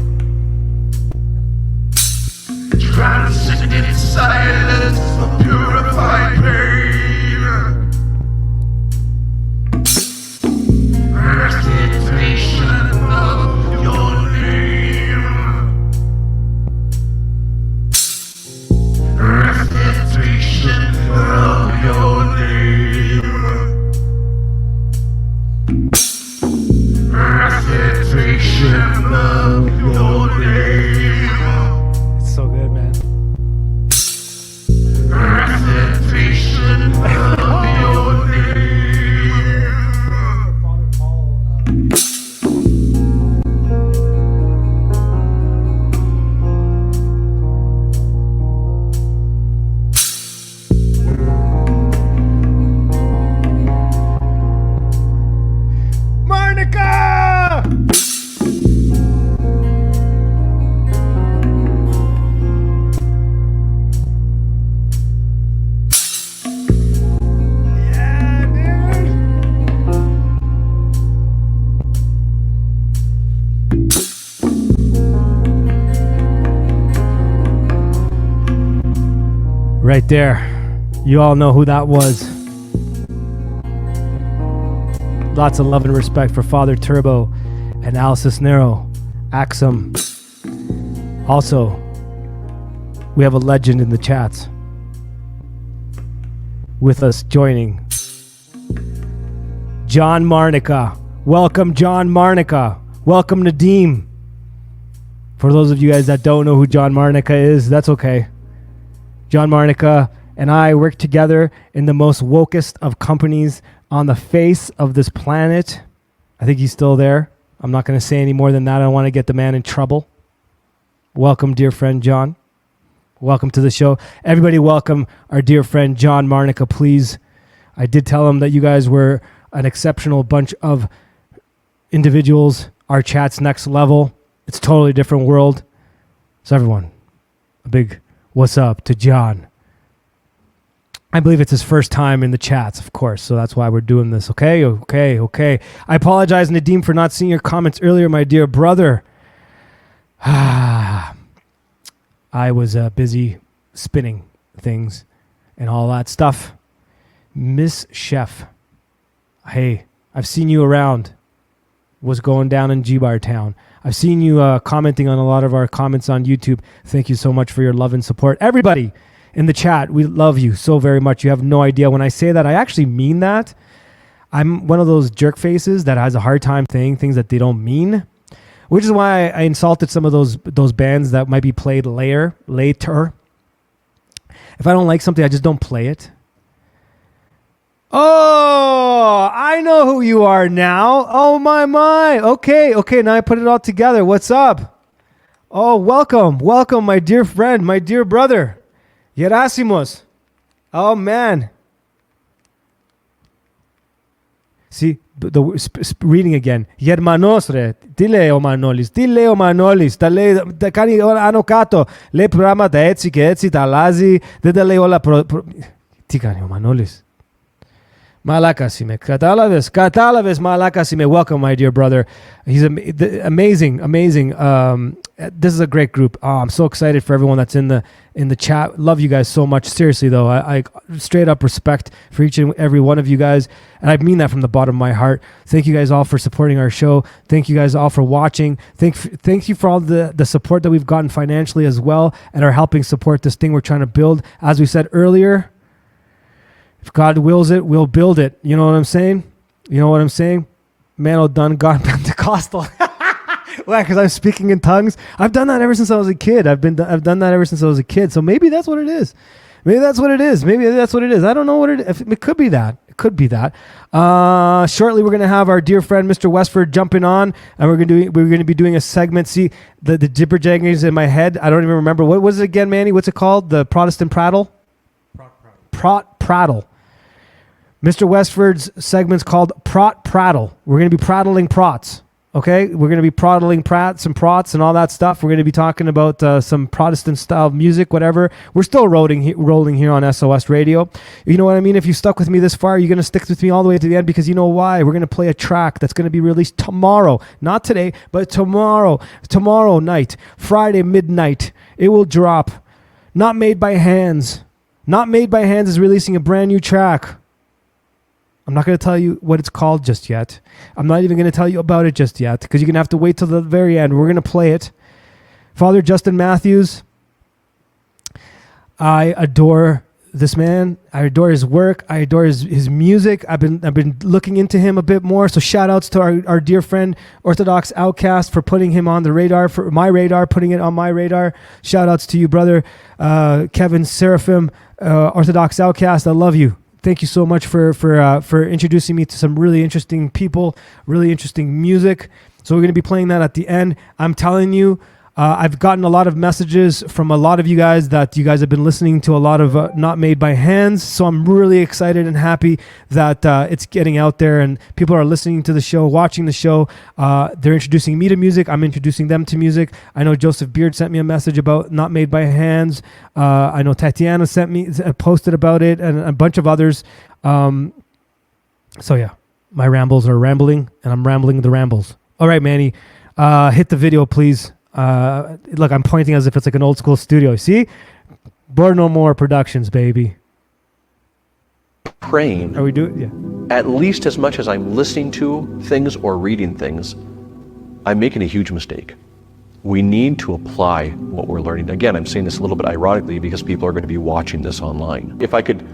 transcendent silence of purified pain. Recitation of your name. Recitation of your name. Recitation of your name. It's so good, man. Recitation of your name. Marnica! Yeah, dude. Right there. You all know who that was. Lots of love and respect for Father Turbo and Al Cisnero, Axum. Also, we have a legend in the chats. With us joining, John Marnica. Welcome, John Marnica. Welcome, Nadim. For those of you guys that don't know who John Marnica is, that's okay. John Marnica and I work together in the most wokest of companies on the face of this planet. I think he's still there. I'm not going to say any more than that. I don't want to get the man in trouble. Welcome, dear friend John. Welcome to the show. Everybody welcome our dear friend John Marnica, please. I did tell him that you guys were an exceptional bunch of individuals. Our chat's next level. It's a totally different world. So everyone, a big what's up to John. I believe it's his first time in the chats, of course, so that's why we're doing this. Okay. I apologize, Nadim, for not seeing your comments earlier, my dear brother. I was busy spinning things and all that stuff. Miss Chef, hey, I've seen you around. What's going down in G-Bar Town? I've seen you commenting on a lot of our comments on YouTube. Thank you so much for your love and support. Everybody in the chat, we love you so very much. You have no idea. When I say that, I actually mean that. I'm one of those jerk faces that has a hard time saying things that they don't mean, which is why I insulted some of those bands that might be played later. If I don't like something, I just don't play it. Oh, I know who you are now. Oh, my. Okay, now I put it all together. What's up? Oh, welcome, my dear friend, my dear brother. Gerasimos. Oh, man. See, reading again. Germanos re. Dile o Manolis. Tale kani ano kato. Le programa ta etsi ke etsi ta lazi. Dele ola Tikani o Manolis. Malakasime. Katalaves Malakasime. Welcome, my dear brother. He's amazing. This is a great group. Oh, I'm so excited for everyone that's in the chat. Love you guys so much. Seriously, though, I straight up respect for each and every one of you guys. And I mean that from the bottom of my heart. Thank you guys all for supporting our show. Thank you guys all for watching. Thank you for all the support that we've gotten financially as well and are helping support this thing we're trying to build. As we said earlier, if God wills it, we'll build it. You know what I'm saying? Man, done God Pentecostal. Why? Because I'm speaking in tongues. I've done that ever since I was a kid. I've done that ever since I was a kid. So maybe that's what it is. I don't know what it is. It could be that. could be that. Shortly, we're going to have our dear friend Mr. Westford jumping on, and we're going to be doing a segment. See, the jibber-jangers in my head. I don't even remember. What was it again, Manny? What's it called? The Protestant prattle? Prattle. Mr. Westford's segment's called Prattle. We're going to be prattling prots. Okay, we're going to be prattling prats and prots and all that stuff. We're going to be talking about some Protestant style music, whatever. We're still rolling here on SOS Radio. You know what I mean? If you stuck with me this far, you're going to stick with me all the way to the end, because you know why? We're going to play a track that's going to be released tomorrow. Not today, but tomorrow. Tomorrow night, Friday midnight, it will drop. Not Made by Hands. Not Made by Hands is releasing a brand new track. I'm not going to tell you what it's called just yet. I'm not even going to tell you about it just yet, because you're going to have to wait till the very end. We're going to play it. Father Justin Matthews, I adore this man. I adore his work. I adore his music. I've been looking into him a bit more. So shout outs to our dear friend Orthodox Outcast for putting him on the radar, for my radar, putting it on my radar. Shout outs to you, brother Kevin Seraphim, Orthodox Outcast. I love you. Thank you so much for introducing me to some really interesting people, really interesting music. So we're going to be playing that at the end. I'm telling you, I've gotten a lot of messages from a lot of you guys that you guys have been listening to a lot of Not Made by Hands. So I'm really excited and happy that it's getting out there and people are listening to the show, watching the show. They're introducing me to music. I'm introducing them to music. I know Joseph Beard sent me a message about Not Made by Hands. I know Tatiana posted about it, and a bunch of others. So yeah, my rambles are rambling, and I'm rambling the rambles. All right, Manny, hit the video, please. Look, I'm pointing as if it's like an old school studio. See? Board No More Productions, baby. Praying. Are we doing? Yeah. At least as much as I'm listening to things or reading things, I'm making a huge mistake. We need to apply what we're learning. Again, I'm saying this a little bit ironically because people are going to be watching this online. If I could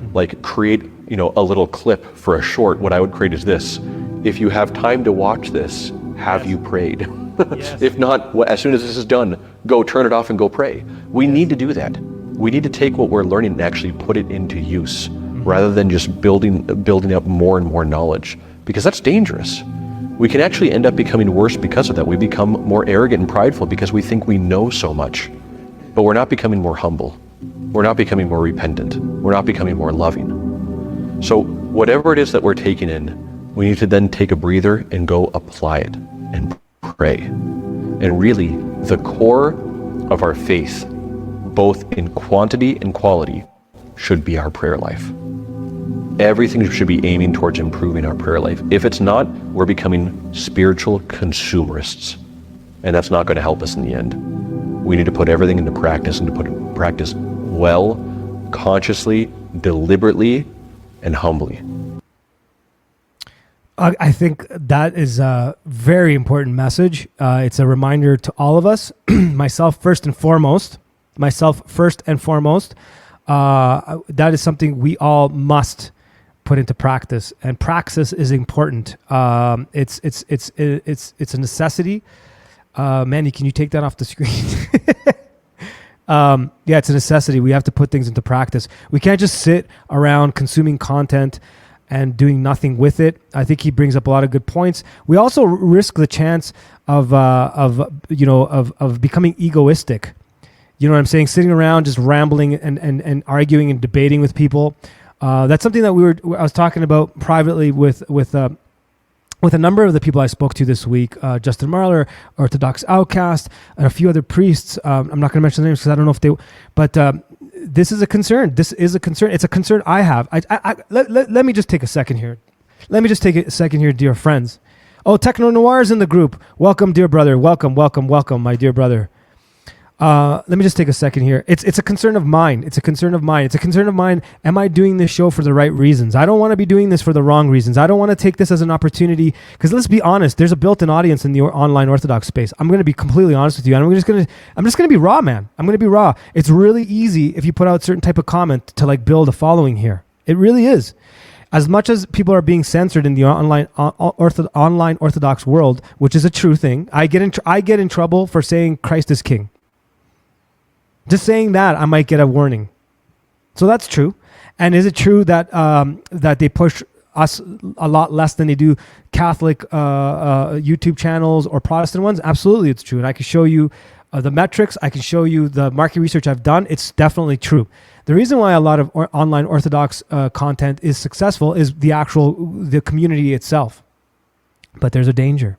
create, a little clip for a short, what I would create is this. If you have time to watch this, have you prayed? Yes. If not, as soon as this is done, go turn it off and go pray. We need to do that. We need to take what we're learning and actually put it into use, rather than just building up more and more knowledge, because that's dangerous. We can actually end up becoming worse because of that. We become more arrogant and prideful because we think we know so much, but we're not becoming more humble. We're not becoming more repentant. We're not becoming more loving. So whatever it is that we're taking in, we need to then take a breather and go apply it and pray. And really, the core of our faith, both in quantity and quality, should be our prayer life. Everything should be aiming towards improving our prayer life. If it's not, we're becoming spiritual consumerists, and that's not going to help us in the end. We need to put everything into practice, and to put it in practice well, consciously, deliberately, and humbly. I think that is a very important message. It's a reminder to all of us, myself first and foremost. That is something we all must put into practice, and praxis is important. It's a necessity. Manny, can you take that off the screen? Yeah, it's a necessity. We have to put things into practice. We can't just sit around consuming content and doing nothing with it. I think he brings up a lot of good points. We also risk the chance of becoming egoistic. You know what I'm saying? Sitting around just rambling and arguing and debating with people. That's something that I was talking about privately with a number of the people I spoke to this week. Justin Marler, Orthodox Outcast, and a few other priests. I'm not going to mention their names because I don't know if they. But this is a concern. This is a concern. It's a concern I have. Let me just take a second here. Dear friends. Oh, Techno Noir is in the group. Welcome, dear brother. Welcome, my dear brother. Let me just take a second here. It's a concern of mine. It's a concern of mine. Am I doing this show for the right reasons? I don't want to be doing this for the wrong reasons. I don't want to take this as an opportunity, because let's be honest, there's a built-in audience in the online Orthodox space. I'm going to be completely honest with you, and I'm just going to be raw, man. I'm going to be raw. It's really easy if you put out certain type of comment to build a following here. It really is. As much as people are being censored in the online Orthodox world, which is a true thing, I get in trouble for saying Christ is King. Just saying that, I might get a warning. So that's true. And is it true that that they push us a lot less than they do Catholic YouTube channels or Protestant ones? Absolutely, it's true. And I can show you the metrics. I can show you the market research I've done. It's definitely true. The reason why a lot of online Orthodox content is successful is the community itself. But there's a danger.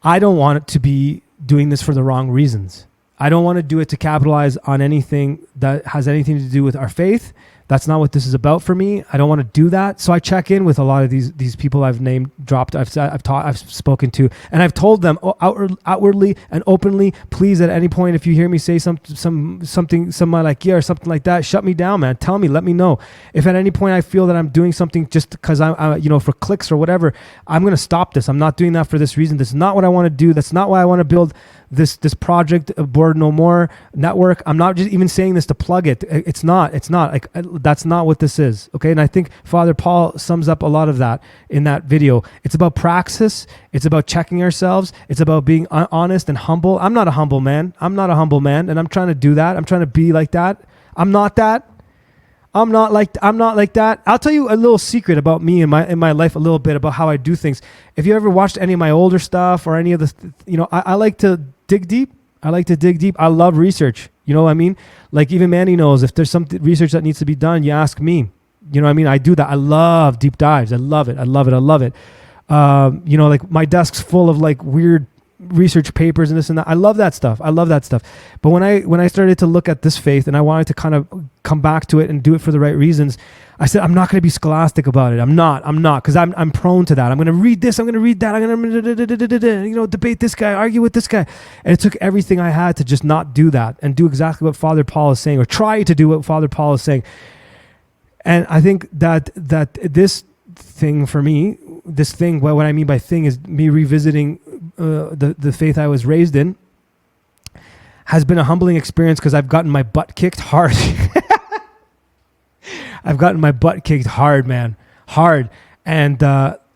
I don't want it to be doing this for the wrong reasons. I don't want to do it to capitalize on anything that has anything to do with our faith. That's not what this is about for me. I don't want to do that. So I check in with a lot of these people I've named, dropped, I've spoken to, and I've told them outwardly and openly, please, at any point, if you hear me say something, some manoelia or something like that, shut me down, man. Tell me, let me know. If at any point I feel that I'm doing something just because I'm for clicks or whatever, I'm going to stop this. I'm not doing that for this reason. This is not what I want to do. That's not why I want to build this project, Board No More network. I'm not just even saying this to plug it. It's not like, that's not what this is. Okay. And I think Father Paul sums up a lot of that in that video. It's about praxis. It's about checking ourselves. It's about being honest and humble. I'm not a humble man. And I'm trying to do that. I'm trying to be like that. I'm not that. I'm not like that. I'll tell you a little secret about me in my life, a little bit about how I do things. If you ever watched any of my older stuff or any of the, I like to dig deep. I love research. You know what I mean? Like even Manny knows if there's some research that needs to be done, you ask me. You know what I mean? I do that. I love deep dives. I love it. Like my desk's full of like weird research papers and this and that. I love that stuff. But when I started to look at this faith and I wanted to kind of come back to it and do it for the right reasons, I said, I'm not going to be scholastic about it. I'm not, because I'm prone to that. I'm going to read this. I'm going to read that. I'm going to, debate this guy, argue with this guy. And it took everything I had to just not do that and do exactly what Father Paul is saying, or try to do what Father Paul is saying. And I think that this thing for me, what I mean by thing is me revisiting the faith I was raised in, has been a humbling experience because I've gotten my butt kicked hard. I've gotten my butt kicked hard, man. Hard. And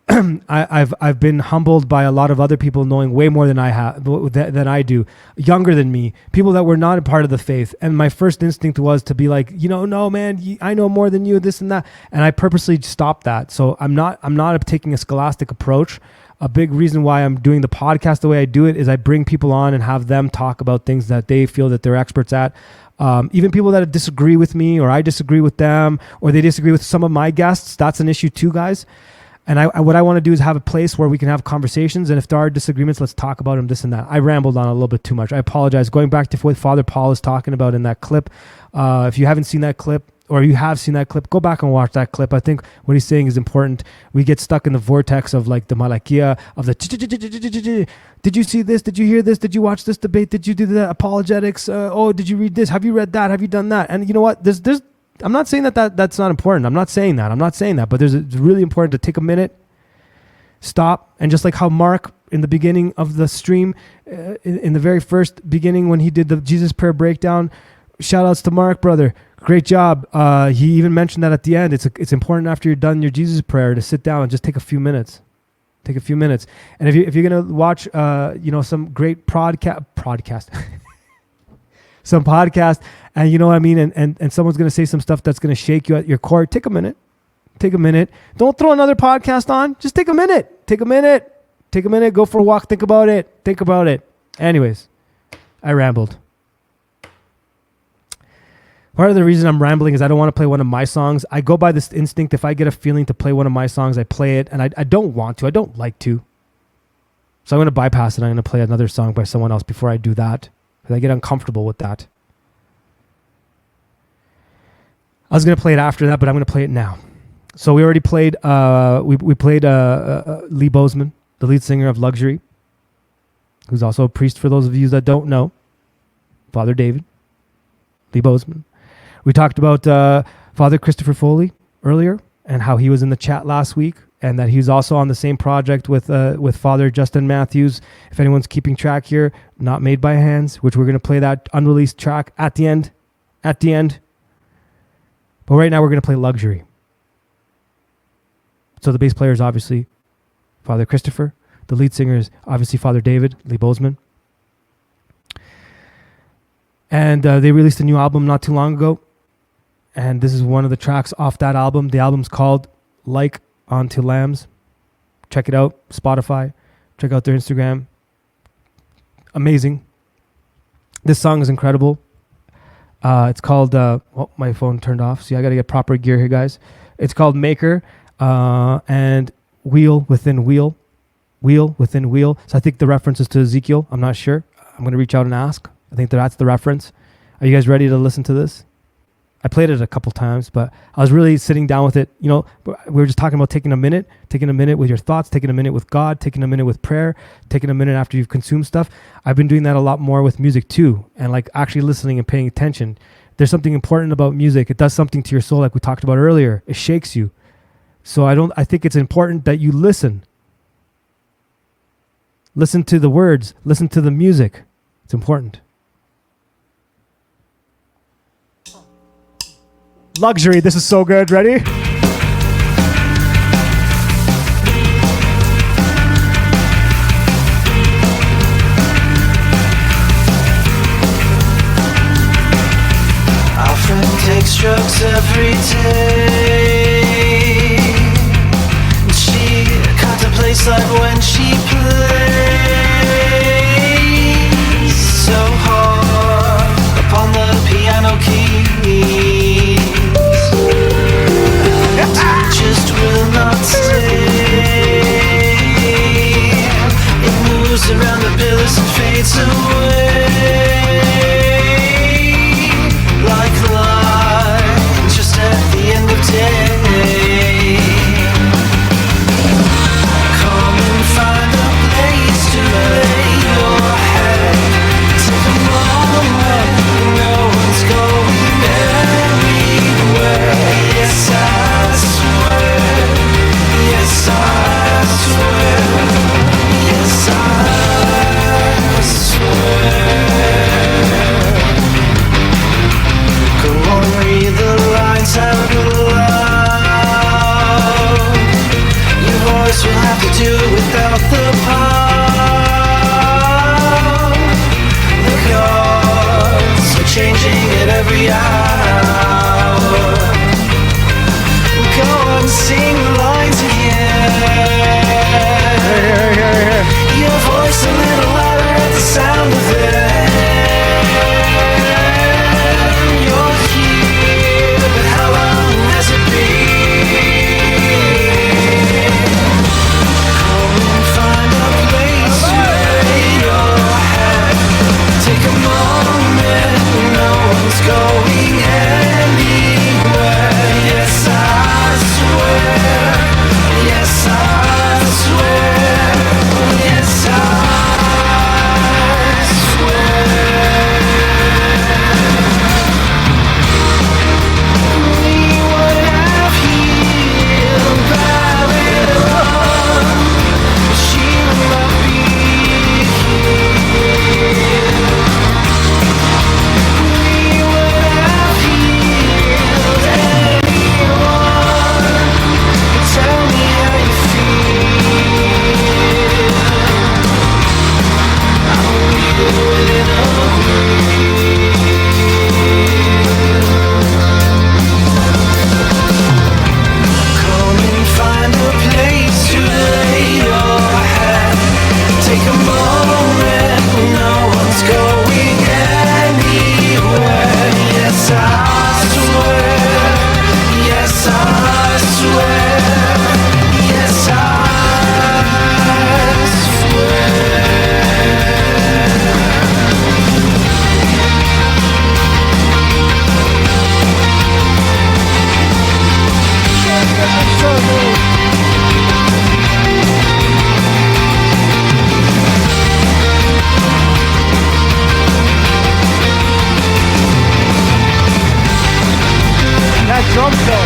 I've been humbled by a lot of other people knowing way more than I do, younger than me, people that were not a part of the faith. And my first instinct was to be like, no, man, I know more than you, this and that. And I purposely stopped that. So I'm not taking a scholastic approach. A big reason why I'm doing the podcast the way I do it is I bring people on and have them talk about things that they feel that they're experts at. Even people that disagree with me, or I disagree with them, or they disagree with some of my guests. That's an issue too, guys. And what I want to do is have a place where we can have conversations. And if there are disagreements, let's talk about them, this and that. I rambled on a little bit too much. I apologize. Going back to what Father Paul is talking about in that clip. If you haven't seen that clip, or you have seen that clip, go back and watch that clip. I think what he's saying is important. We get stuck in the vortex of like the manoelia, of the did you see this? Did you hear this? Did you watch this debate? Did you do that? Apologetics? Did you read this? Have you read that? Have you done that? And you know what? There's I'm not saying that's not important. I'm not saying that. But it's really important to take a minute, stop, and just like how Mark in the beginning of the stream, in the very first beginning when he did the Jesus prayer breakdown, shout outs to Mark, brother. Great job. He even mentioned that at the end. It's important after you're done your Jesus prayer to sit down and just take a few minutes. And if you're gonna watch, some great podcast, some podcast, and you know what I mean, and someone's gonna say some stuff that's gonna shake you at your core. Take a minute. Don't throw another podcast on. Just take a minute. Go for a walk. Think about it. Anyways, I rambled. Part of the reason I'm rambling is I don't want to play one of my songs. I go by this instinct. If I get a feeling to play one of my songs, I play it. And I don't want to. I don't like to. So I'm going to bypass it. I'm going to play another song by someone else before I do that, because I get uncomfortable with that. I was going to play it after that, but I'm going to play it now. So we already played, we played Lee Bozeman, the lead singer of Luxury, who's also a priest for those of you that don't know. Father David, Lee Bozeman. We talked about Father Christopher Foley earlier and how he was in the chat last week, and that he's also on the same project with Father Justin Matthews. If anyone's keeping track here, Not Made by Hands, which we're going to play that unreleased track at the end. But right now we're going to play Luxury. So the bass player is obviously Father Christopher. The lead singer is obviously Father David, Lee Bozeman. And they released a new album not too long ago. and this is one of the tracks off that album. The album's called Like Unto Lambs. Check it out, Spotify. Check out their Instagram. Amazing. This song is incredible. It's called, my phone turned off. See, I got to get proper gear here, guys. It's called Maker, and Wheel Within Wheel. Wheel Within Wheel. So I think the reference is to Ezekiel. I'm not sure. I'm going to reach out and ask. I think that's the reference. Are you guys ready to listen to this? I played it a couple times, but I was really sitting down with it. You know, we were just talking about taking a minute with your thoughts, taking a minute with God, taking a minute with prayer, taking a minute after you've consumed stuff. I've been doing that a lot more with music too, and like actually listening and paying attention. There's something important about music. It does something to your soul, like we talked about earlier. It shakes you. So I think it's important that you listen. Listen to the words, listen to the music. It's important. Luxury, this is so good. Ready? Our friend takes drugs every day, and she contemplates life when she plays so hard upon the piano keys. Just will not stay. It moves around the pillars and fades away like light just at the end of day. Come and find a place to lay your head. Take a moment, no one's going anywhere. Yes, I swear. Yes, I swear. Yes, I swear. Go on, read the lines out loud. Your voice will have to do without the power. The gods are changing at every hour. Go on, sing the lines again. Your voice a little louder at the sound of it. You're here, but how long has it been? Come and find a place to lay your head. Take a moment, no one's going anywhere. Yes, I swear. Yes, I swear. Yes, I swear. We would have healed Babylon, but she will not be here. We would have healed anyone. Tell me how you feel. I'm wheeled in a Come and find a place to lay your head. Take a moment, no one's going anywhere. Yes, I swear. Yes, I swear. Yes, I That drum fill.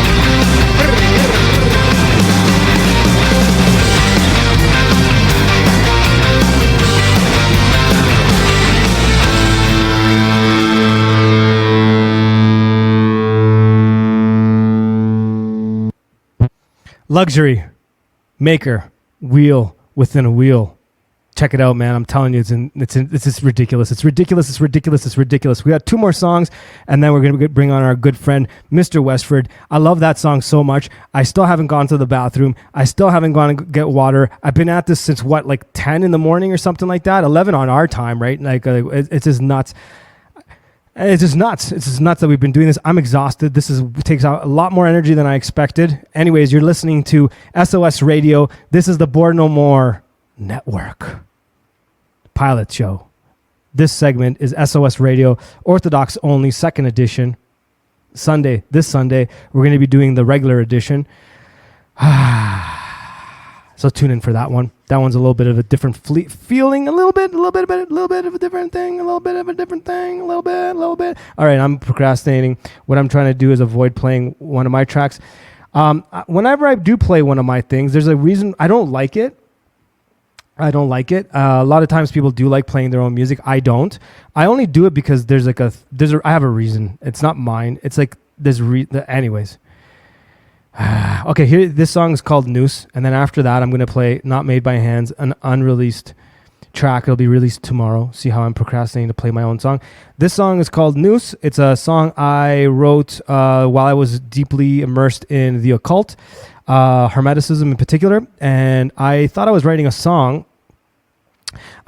Luxury, Maker, Wheel Within a Wheel. check it out, man. I'm telling you, it's just ridiculous. It's ridiculous. It's ridiculous. It's ridiculous. We got 2 more songs, and then we're going to bring on our good friend, Mr. Westford. I love that song so much. I still haven't gone to the bathroom. I still haven't gone to get water. I've been at this since, like 10 in the morning or something like that? 11 on our time, right? Like, it's just nuts. It's just nuts. It's just nuts that we've been doing this. I'm exhausted. Takes out a lot more energy than I expected. Anyways, you're listening to SOS Radio. This is the Board No More Network pilot show. This segment is SOS Radio, Orthodox only, 2nd edition. This Sunday, we're going to be doing the regular edition. So tune in for that one. That one's a little bit of a different feeling, a little bit of a different thing, a little bit. All right, I'm procrastinating. What I'm trying to do is avoid playing one of my tracks. Whenever I do play one of my things, there's a reason I don't like it. A lot of times people do like playing their own music. I don't. I only do it because I have a reason. It's not mine. It's like anyways. Okay, here, this song is called Noose, and then after that, I'm going to play Not Made by Hands, an unreleased track. It'll be released tomorrow. See how I'm procrastinating to play my own song. This song is called Noose. It's a song I wrote while I was deeply immersed in the occult, Hermeticism in particular, and I thought I was writing a song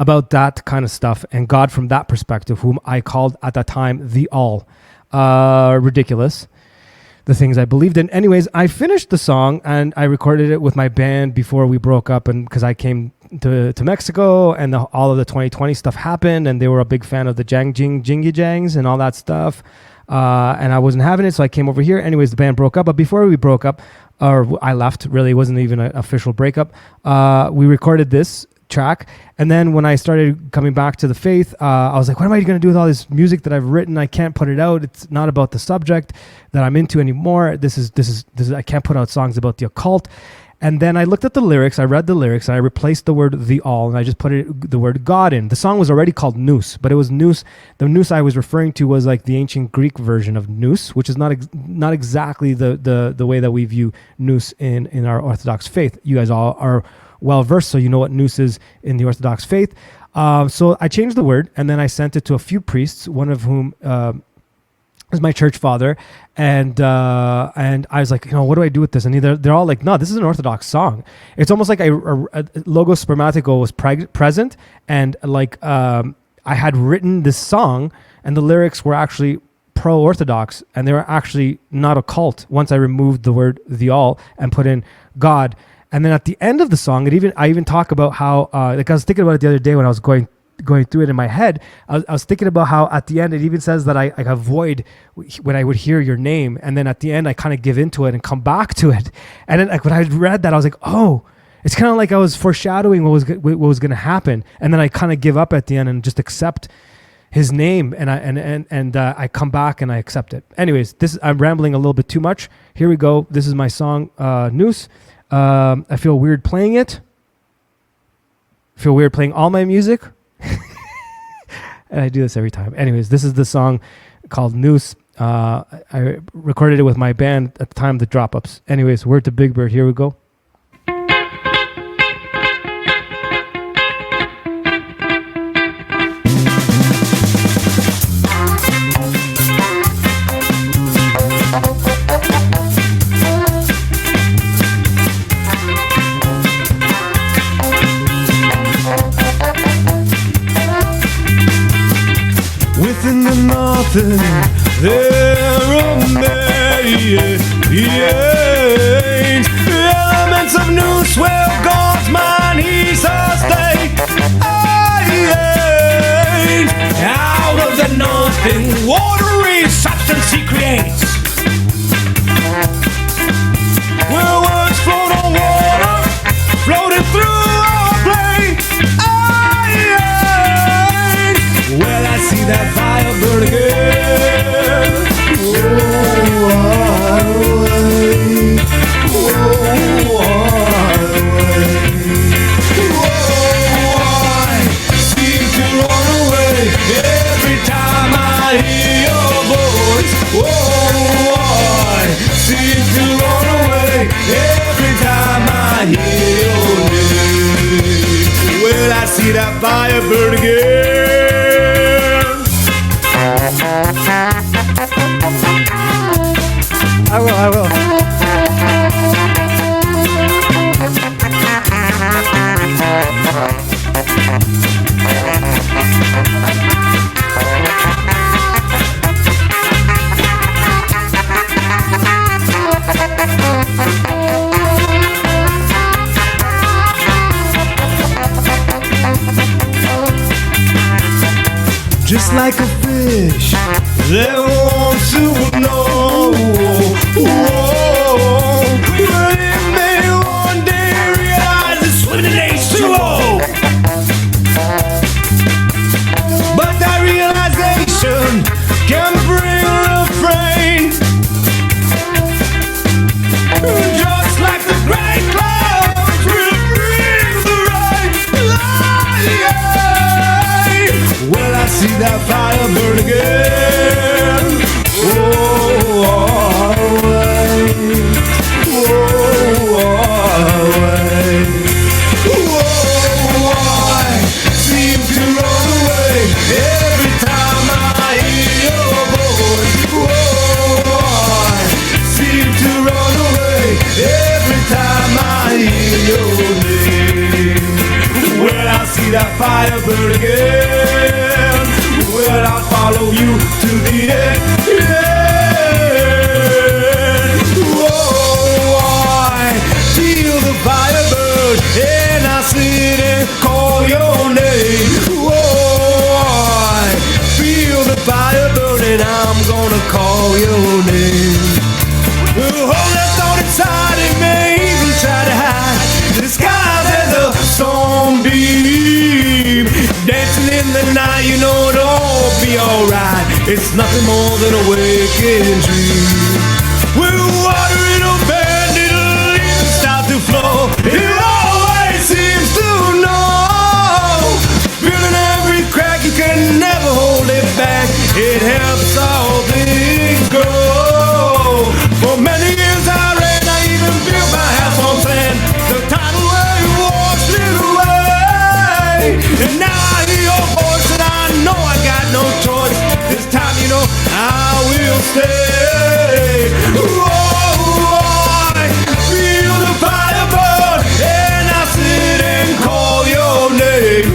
about that kind of stuff and God from that perspective, whom I called at that time the All. Ridiculous. The things I believed in. Anyways, I finished the song and I recorded it with my band before we broke up, and because I came to Mexico and all of the 2020 stuff happened, and they were a big fan of the jingy jangs and all that stuff, and I wasn't having it, so I came over here. Anyways, the band broke up, but before we broke up, or I left, really, it wasn't even an official breakup, we recorded this track, and then when I started coming back to the faith, I was like, what am I going to do with all this music that I've written? I can't put it out. It's not about the subject that I'm into anymore. This is I can't put out songs about the occult. And then I looked at the lyrics, I read the lyrics, and I replaced the word the all, and I just put the word God in. The song was already called Noose, but it was Noose. The Noose I was referring to was like the ancient Greek version of Noose, which is not exactly the way that we view Noose in our Orthodox faith. You guys all are well versed, so you know what Noose is in the Orthodox faith. So I changed the word, and then I sent it to a few priests, one of whom is my church father, and I was like, what do I do with this? And they're all like, no, this is an Orthodox song. It's almost like a Logos Spermatico was present, and like I had written this song, and the lyrics were actually pro-Orthodox, and they were actually not occult once I removed the word the all and put in God. And then at the end of the song, I even talk about how, like I was thinking about it the other day when I was going through it in my head. I was thinking about how at the end it even says that I avoid when I would hear your name, and then at the end I kind of give into it and come back to it. And then like when I read that, I was like, oh, it's kind of like I was foreshadowing what was going to happen, and then I kind of give up at the end and just accept his name, and I come back and I accept it. Anyways, I'm rambling a little bit too much. Here we go. This is my song, Noose. I feel weird playing it. I feel weird playing all my music. And I do this every time. Anyways, this is the song called Noose. I recorded it with my band at the time of the drop-ups. Anyways, word to Big Bird. Here we go. Within the northern, there are many elements of Noose where God's mind he sustains. Out of the nothing, watery substance he creates. Where words float on water, floating through our plain. Well, I see that fire burn again. Oh, what a way. Oh, what a way. Oh, I seem to run away every time I hear your I will. Just like a fish that wants to know, but it may one day realize it's swimming in H2O. But that realization can bring refrain. Just like the great clouds will bring the rain. Well, I see that fire burn again. Oh, wait. I seem to run away every time I hear your voice. I seem to run away every time I hear your name. Well, I see that fire burn again. Well, I'll follow you to the end. I feel the fire burn and I sit and call your name. I feel the fire burn and I'm gonna call your name. Hold that thought inside and may even try to hide the skies and the sunbeam. Dancing in the night, you know it'll all be alright. It's nothing more than a waking dream. With water it'll bend, it'll even start to flow. It always seems to know. Feeling every crack, you can never hold it back. It helps all things grow. For many years I ran, I even built my house on sand. The tidal wave washed it away. And now I hear your voice and I know I got no choice. This time, you know, I will stay. I feel the fire burn and I sit and call your name.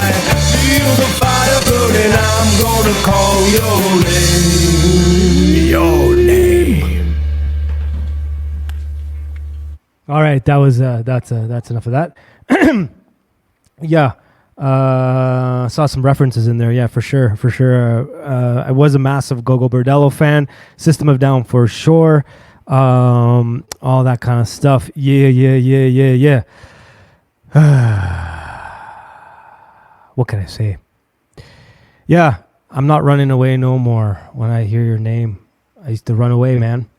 I feel the fire burn and I'm gonna call your name. Your name. All right, that was that's enough of that. Yeah, saw some references in there. Yeah, for sure. I was a massive Gogo Bordello fan. System of a Down for sure. All that kind of stuff. Yeah. What can I say? Yeah, I'm not running away no more when I hear your name. I used to run away, man.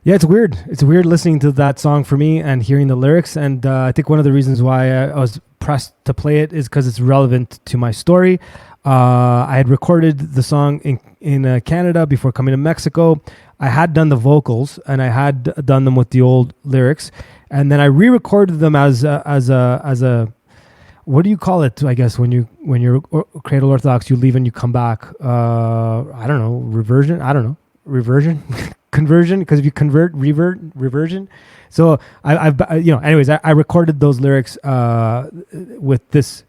Yeah, it's weird. It's weird listening to that song for me and hearing the lyrics. And I think one of the reasons why I was pressed to play it is because it's relevant to my story. I had recorded the song in Canada before coming to Mexico. I had done the vocals and I had done them with the old lyrics, and then I re-recorded them as a what do you call it? I guess when you're Cradle Orthodox, you leave and you come back. I don't know, reversion. I don't know, reversion. Conversion, because if you convert, reversion. So anyways, I recorded those lyrics with this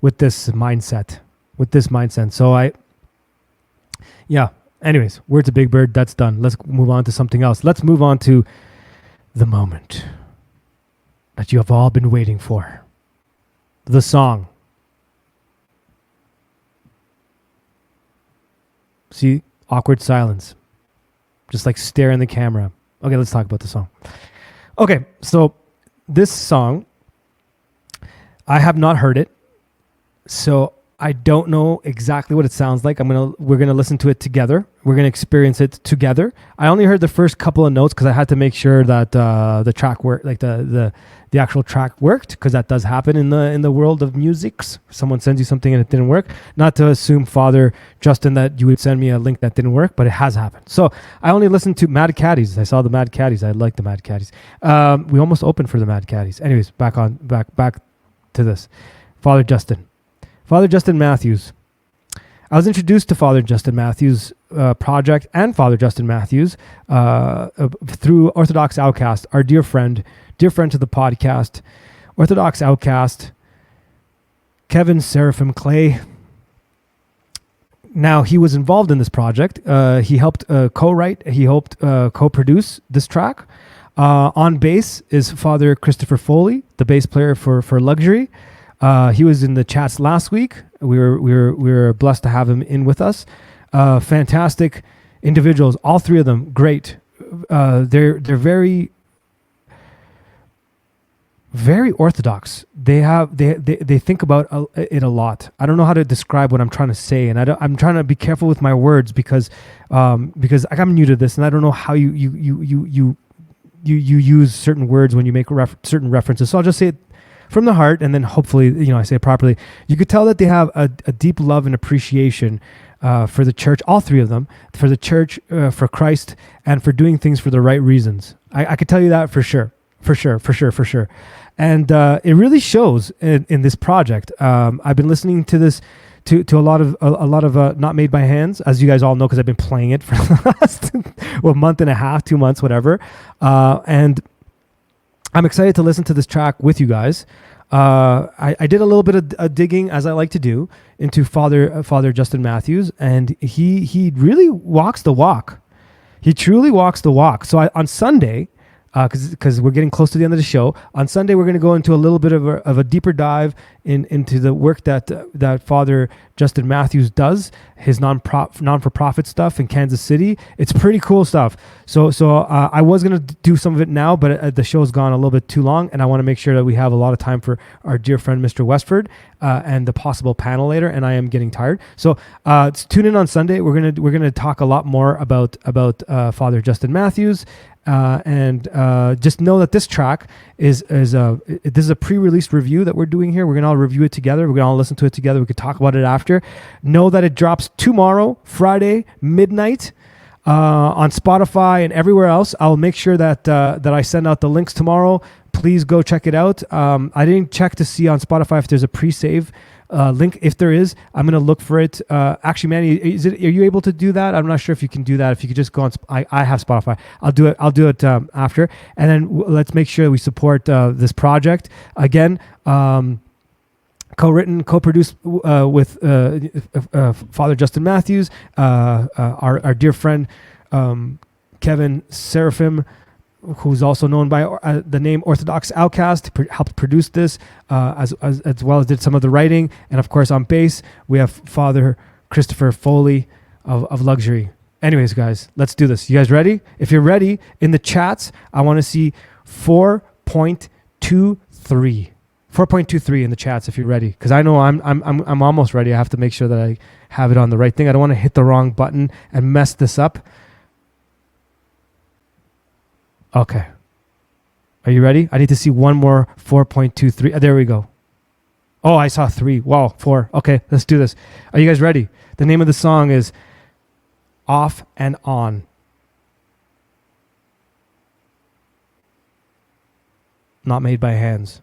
mindset. So anyways, Word to Big Bird, that's done. Let's move on to something else. Let's move on to the moment that you have all been waiting for. The song. See, awkward silence. Just like stare in the camera. Okay, let's talk about the song. Okay, so this song, I have not heard it, so I don't know exactly what it sounds like. We're gonna listen to it together. We're gonna experience it together. I only heard the first couple of notes because I had to make sure that the track worked, like the actual track worked, because that does happen in the world of music. Someone sends you something and it didn't work. Not to assume, Father Justin, that you would send me a link that didn't work, but it has happened. So I only listened to Mad Caddies. I saw the Mad Caddies. I like the Mad Caddies. We almost opened for the Mad Caddies. Anyways, back to this. Father Justin Matthews. I was introduced to Father Justin Matthews' project and Father Justin Matthews through Orthodox Outcast, our dear friend to the podcast, Orthodox Outcast, Kevin Seraphim Clay. Now, he was involved in this project. He helped co-write, he helped co-produce this track. On bass is Father Christopher Foley, the bass player for Luxury. He was in the chats last week. We were blessed to have him in with us. Fantastic individuals, all three of them, great. They're very, very orthodox. They think about it a lot. I don't know how to describe what I'm trying to say, and I'm trying to be careful with my words because I'm new to this, and I don't know how you use certain words when you make certain references. So I'll just say it from the heart, and then hopefully, I say it properly. You could tell that they have a deep love and appreciation for the church, all three of them, for the church, for Christ, and for doing things for the right reasons. I could tell you that for sure. And it really shows in this project. I've been listening to this to a lot of Not Made by Hands, as you guys all know, because I've been playing it for the last month and a half, 2 months, whatever. And I'm excited to listen to this track with you guys. I did a little bit of digging, as I like to do, into Father Justin Matthews, and he really walks the walk. He truly walks the walk. So on Sunday, because we're getting close to the end of the show, on Sunday we're going to go into a little bit of a deeper dive into the work that Father Justin Matthews does, his non-for-profit stuff in Kansas City. It's pretty cool stuff. So I was going to do some of it now, but the show's gone a little bit too long, and I want to make sure that we have a lot of time for our dear friend Mr. Westford and the possible panel later. And I am getting tired, so tune in on Sunday. We're gonna talk a lot more about Father Justin Matthews. And just know that this track this is a pre-released review that we're doing here. We're gonna all review it together. We're gonna all listen to it together. We could talk about it after. Know that it drops tomorrow, Friday, midnight, on Spotify and everywhere else. I'll make sure that I send out the links tomorrow. Please go check it out. I didn't check to see on Spotify if there's a pre-save link. If there is, I'm going to look for it. Actually, Manny, are you able to do that? I'm not sure if you can do that. If you could just go on, I have Spotify. I'll do it after. And then let's make sure we support this project. Again, co-written, co-produced with Father Justin Matthews, our dear friend Kevin Seraphim, who's also known by the name Orthodox Outcast, helped produce this, as well as did some of the writing. And of course, on bass, we have Father Christopher Foley of Luxury. Anyways, guys, let's do this. You guys ready? If you're ready, in the chats, I want to see 4.23. 4.23 in the chats if you're ready, because I know I'm almost ready. I have to make sure that I have it on the right thing. I don't want to hit the wrong button and mess this up. Okay. Are you ready? I need to see one more 4.23. There we go. Oh, I saw 3. Wow, 4. Okay, let's do this. Are you guys ready? The name of the song is Off and On. Not Made by Hands.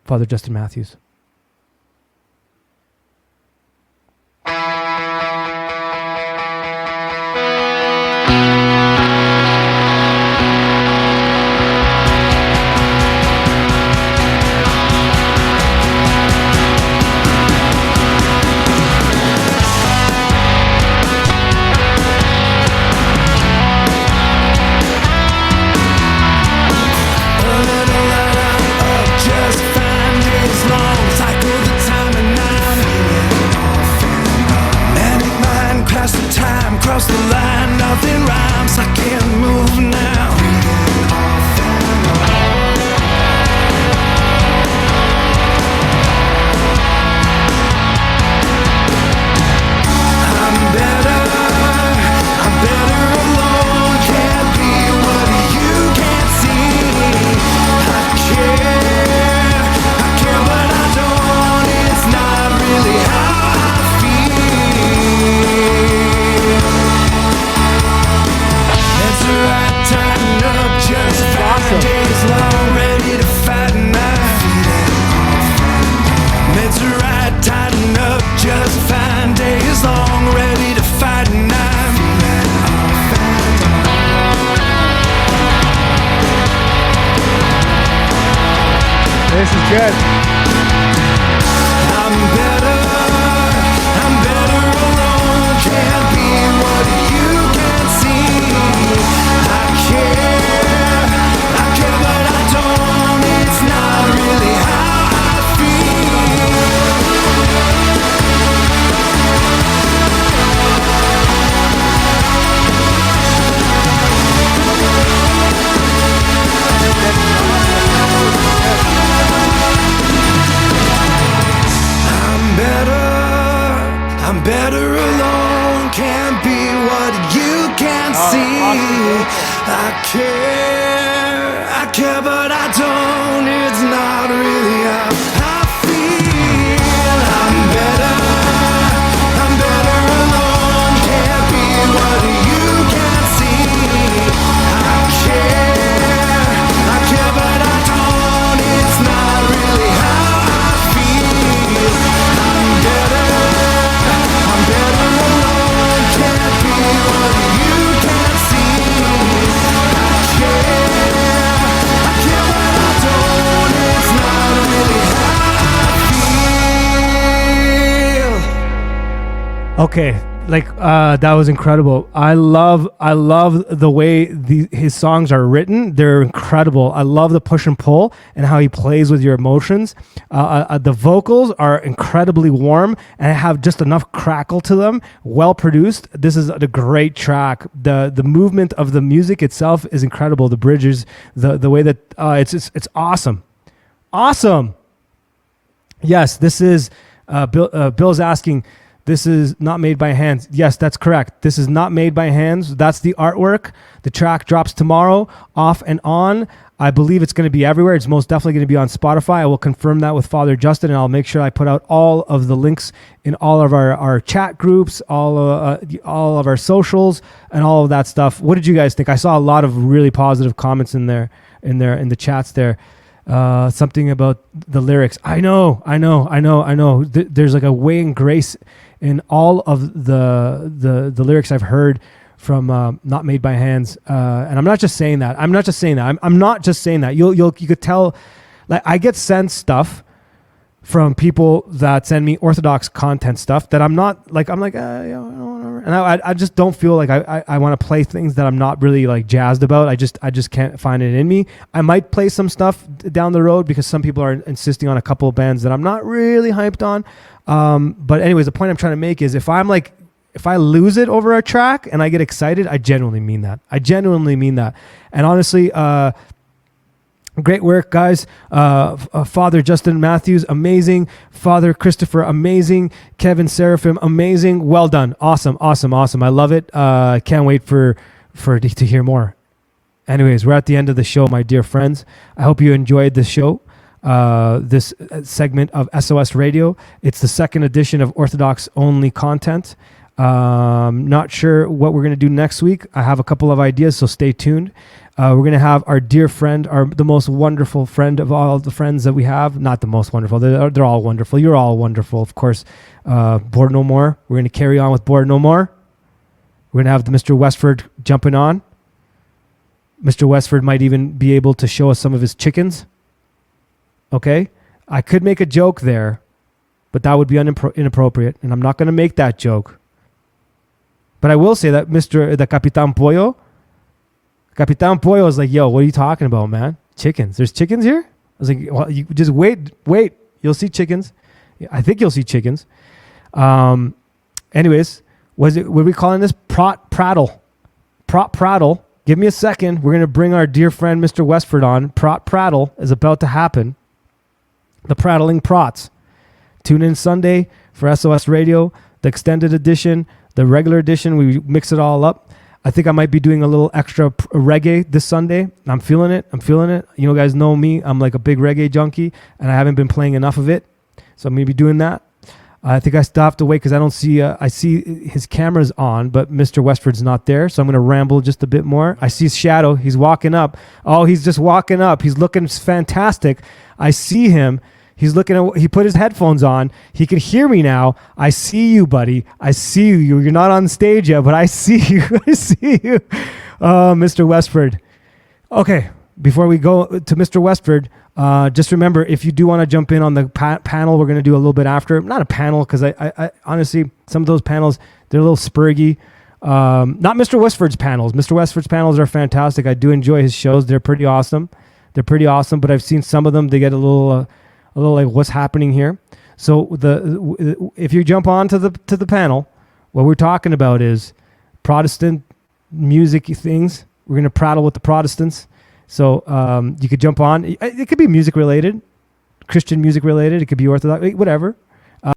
Father Justin Matthews. Just find his long good. I'm better alone. Can't be what you can see. I care, but I don't. It's not really how I feel. I'm better alone. Can't be what you can see. I care, but I don't. It's not really how I feel. I'm better alone. Can't be what you can see. I care, but I don't. It's not really how I feel. I'm better alone. Can't be what you can see. I care, but I don't. It's not really how I feel. Okay, like that was incredible. I love the way his songs are written. They're incredible. I love the push and pull and how he plays with your emotions. The vocals are incredibly warm and have just enough crackle to them. Well produced. This is a great track. The movement of the music itself is incredible. The bridges, the way that it's awesome. Awesome. Yes, this is Bill's asking. This is not made by hands. Yes, that's correct. This is not made by hands. That's the artwork. The track drops tomorrow, off and on. I believe it's going to be everywhere. It's most definitely going to be on Spotify. I will confirm that with Father Justin, and I'll make sure I put out all of the links in all of our chat groups, all of our socials, and all of that stuff. What did you guys think? I saw a lot of really positive comments in the chats there. Something about the lyrics. I know. There's like a weighing grace in all of the lyrics I've heard from Not Made by Hands, and I'm not just saying that. I'm not just saying that. You could tell. Like, I get sent stuff from people that send me Orthodox content stuff that I'm not like. I'm like, whatever. And I just don't feel like I want to play things that I'm not really like jazzed about. I just can't find it in me. I might play some stuff down the road because some people are insisting on a couple of bands that I'm not really hyped on. But anyways, the point I'm trying to make is if I lose it over a track and I get excited, I genuinely mean that. And honestly, great work, guys. Father Justin Matthews, amazing. Father Christopher, amazing. Kevin Seraphim, amazing. Well done. Awesome. I love it. Can't wait to hear more. Anyways, we're at the end of the show, my dear friends. I hope you enjoyed the show. This segment of SOS Radio. It's the second edition of Orthodox only content. Not sure what we're going to do next week. I have a couple of ideas, so stay tuned. We're going to have our dear friend, the most wonderful friend of all the friends that we have. Not the most wonderful. They're all wonderful. You're all wonderful, of course. Board No More. We're going to carry on with Board No More. We're going to have Mr. Westford jumping on. Mr. Westford might even be able to show us some of his chickens. Okay? I could make a joke there, but that would be inappropriate, and I'm not going to make that joke. But I will say that the Capitan Pollo is like, yo, what are you talking about, man? Chickens. There's chickens here? I was like, well, you just wait. You'll see chickens. I think you'll see chickens. Anyways, what are we calling this? Prattle. Give me a second. We're going to bring our dear friend, Mr. Westford, on. Prattle is about to happen. The Prattling Prots. Tune in Sunday for SOS Radio, the extended edition, the regular edition. We mix it all up. I think I might be doing a little extra reggae this Sunday. I'm feeling it. You guys know me. I'm like a big reggae junkie, and I haven't been playing enough of it. So I'm going to be doing that. I think I still have to wait because I don't see, I see his camera's on, but Mr. Westford's not there. So I'm going to ramble just a bit more. I see his shadow. He's walking up. Oh, he's just walking up. He's looking fantastic. I see him. He's looking at, he put his headphones on. He can hear me now. I see you, buddy. I see you. You're not on stage yet, but I see you. I see you. Mr. Westford. Okay. Before we go to Mr. Westford, Just remember, if you do want to jump in on the panel, we're going to do a little bit after. Not a panel, because I honestly, some of those panels, they're a little spurgy. Not Mr. Westford's panels. Mr. Westford's panels are fantastic. I do enjoy his shows. They're pretty awesome. But I've seen some of them, they get a little like, what's happening here? So if you jump on to the panel, what we're talking about is Protestant music things. We're going to prattle with the Protestants. So you could jump on. It could be music related, Christian music related. It could be Orthodox, whatever.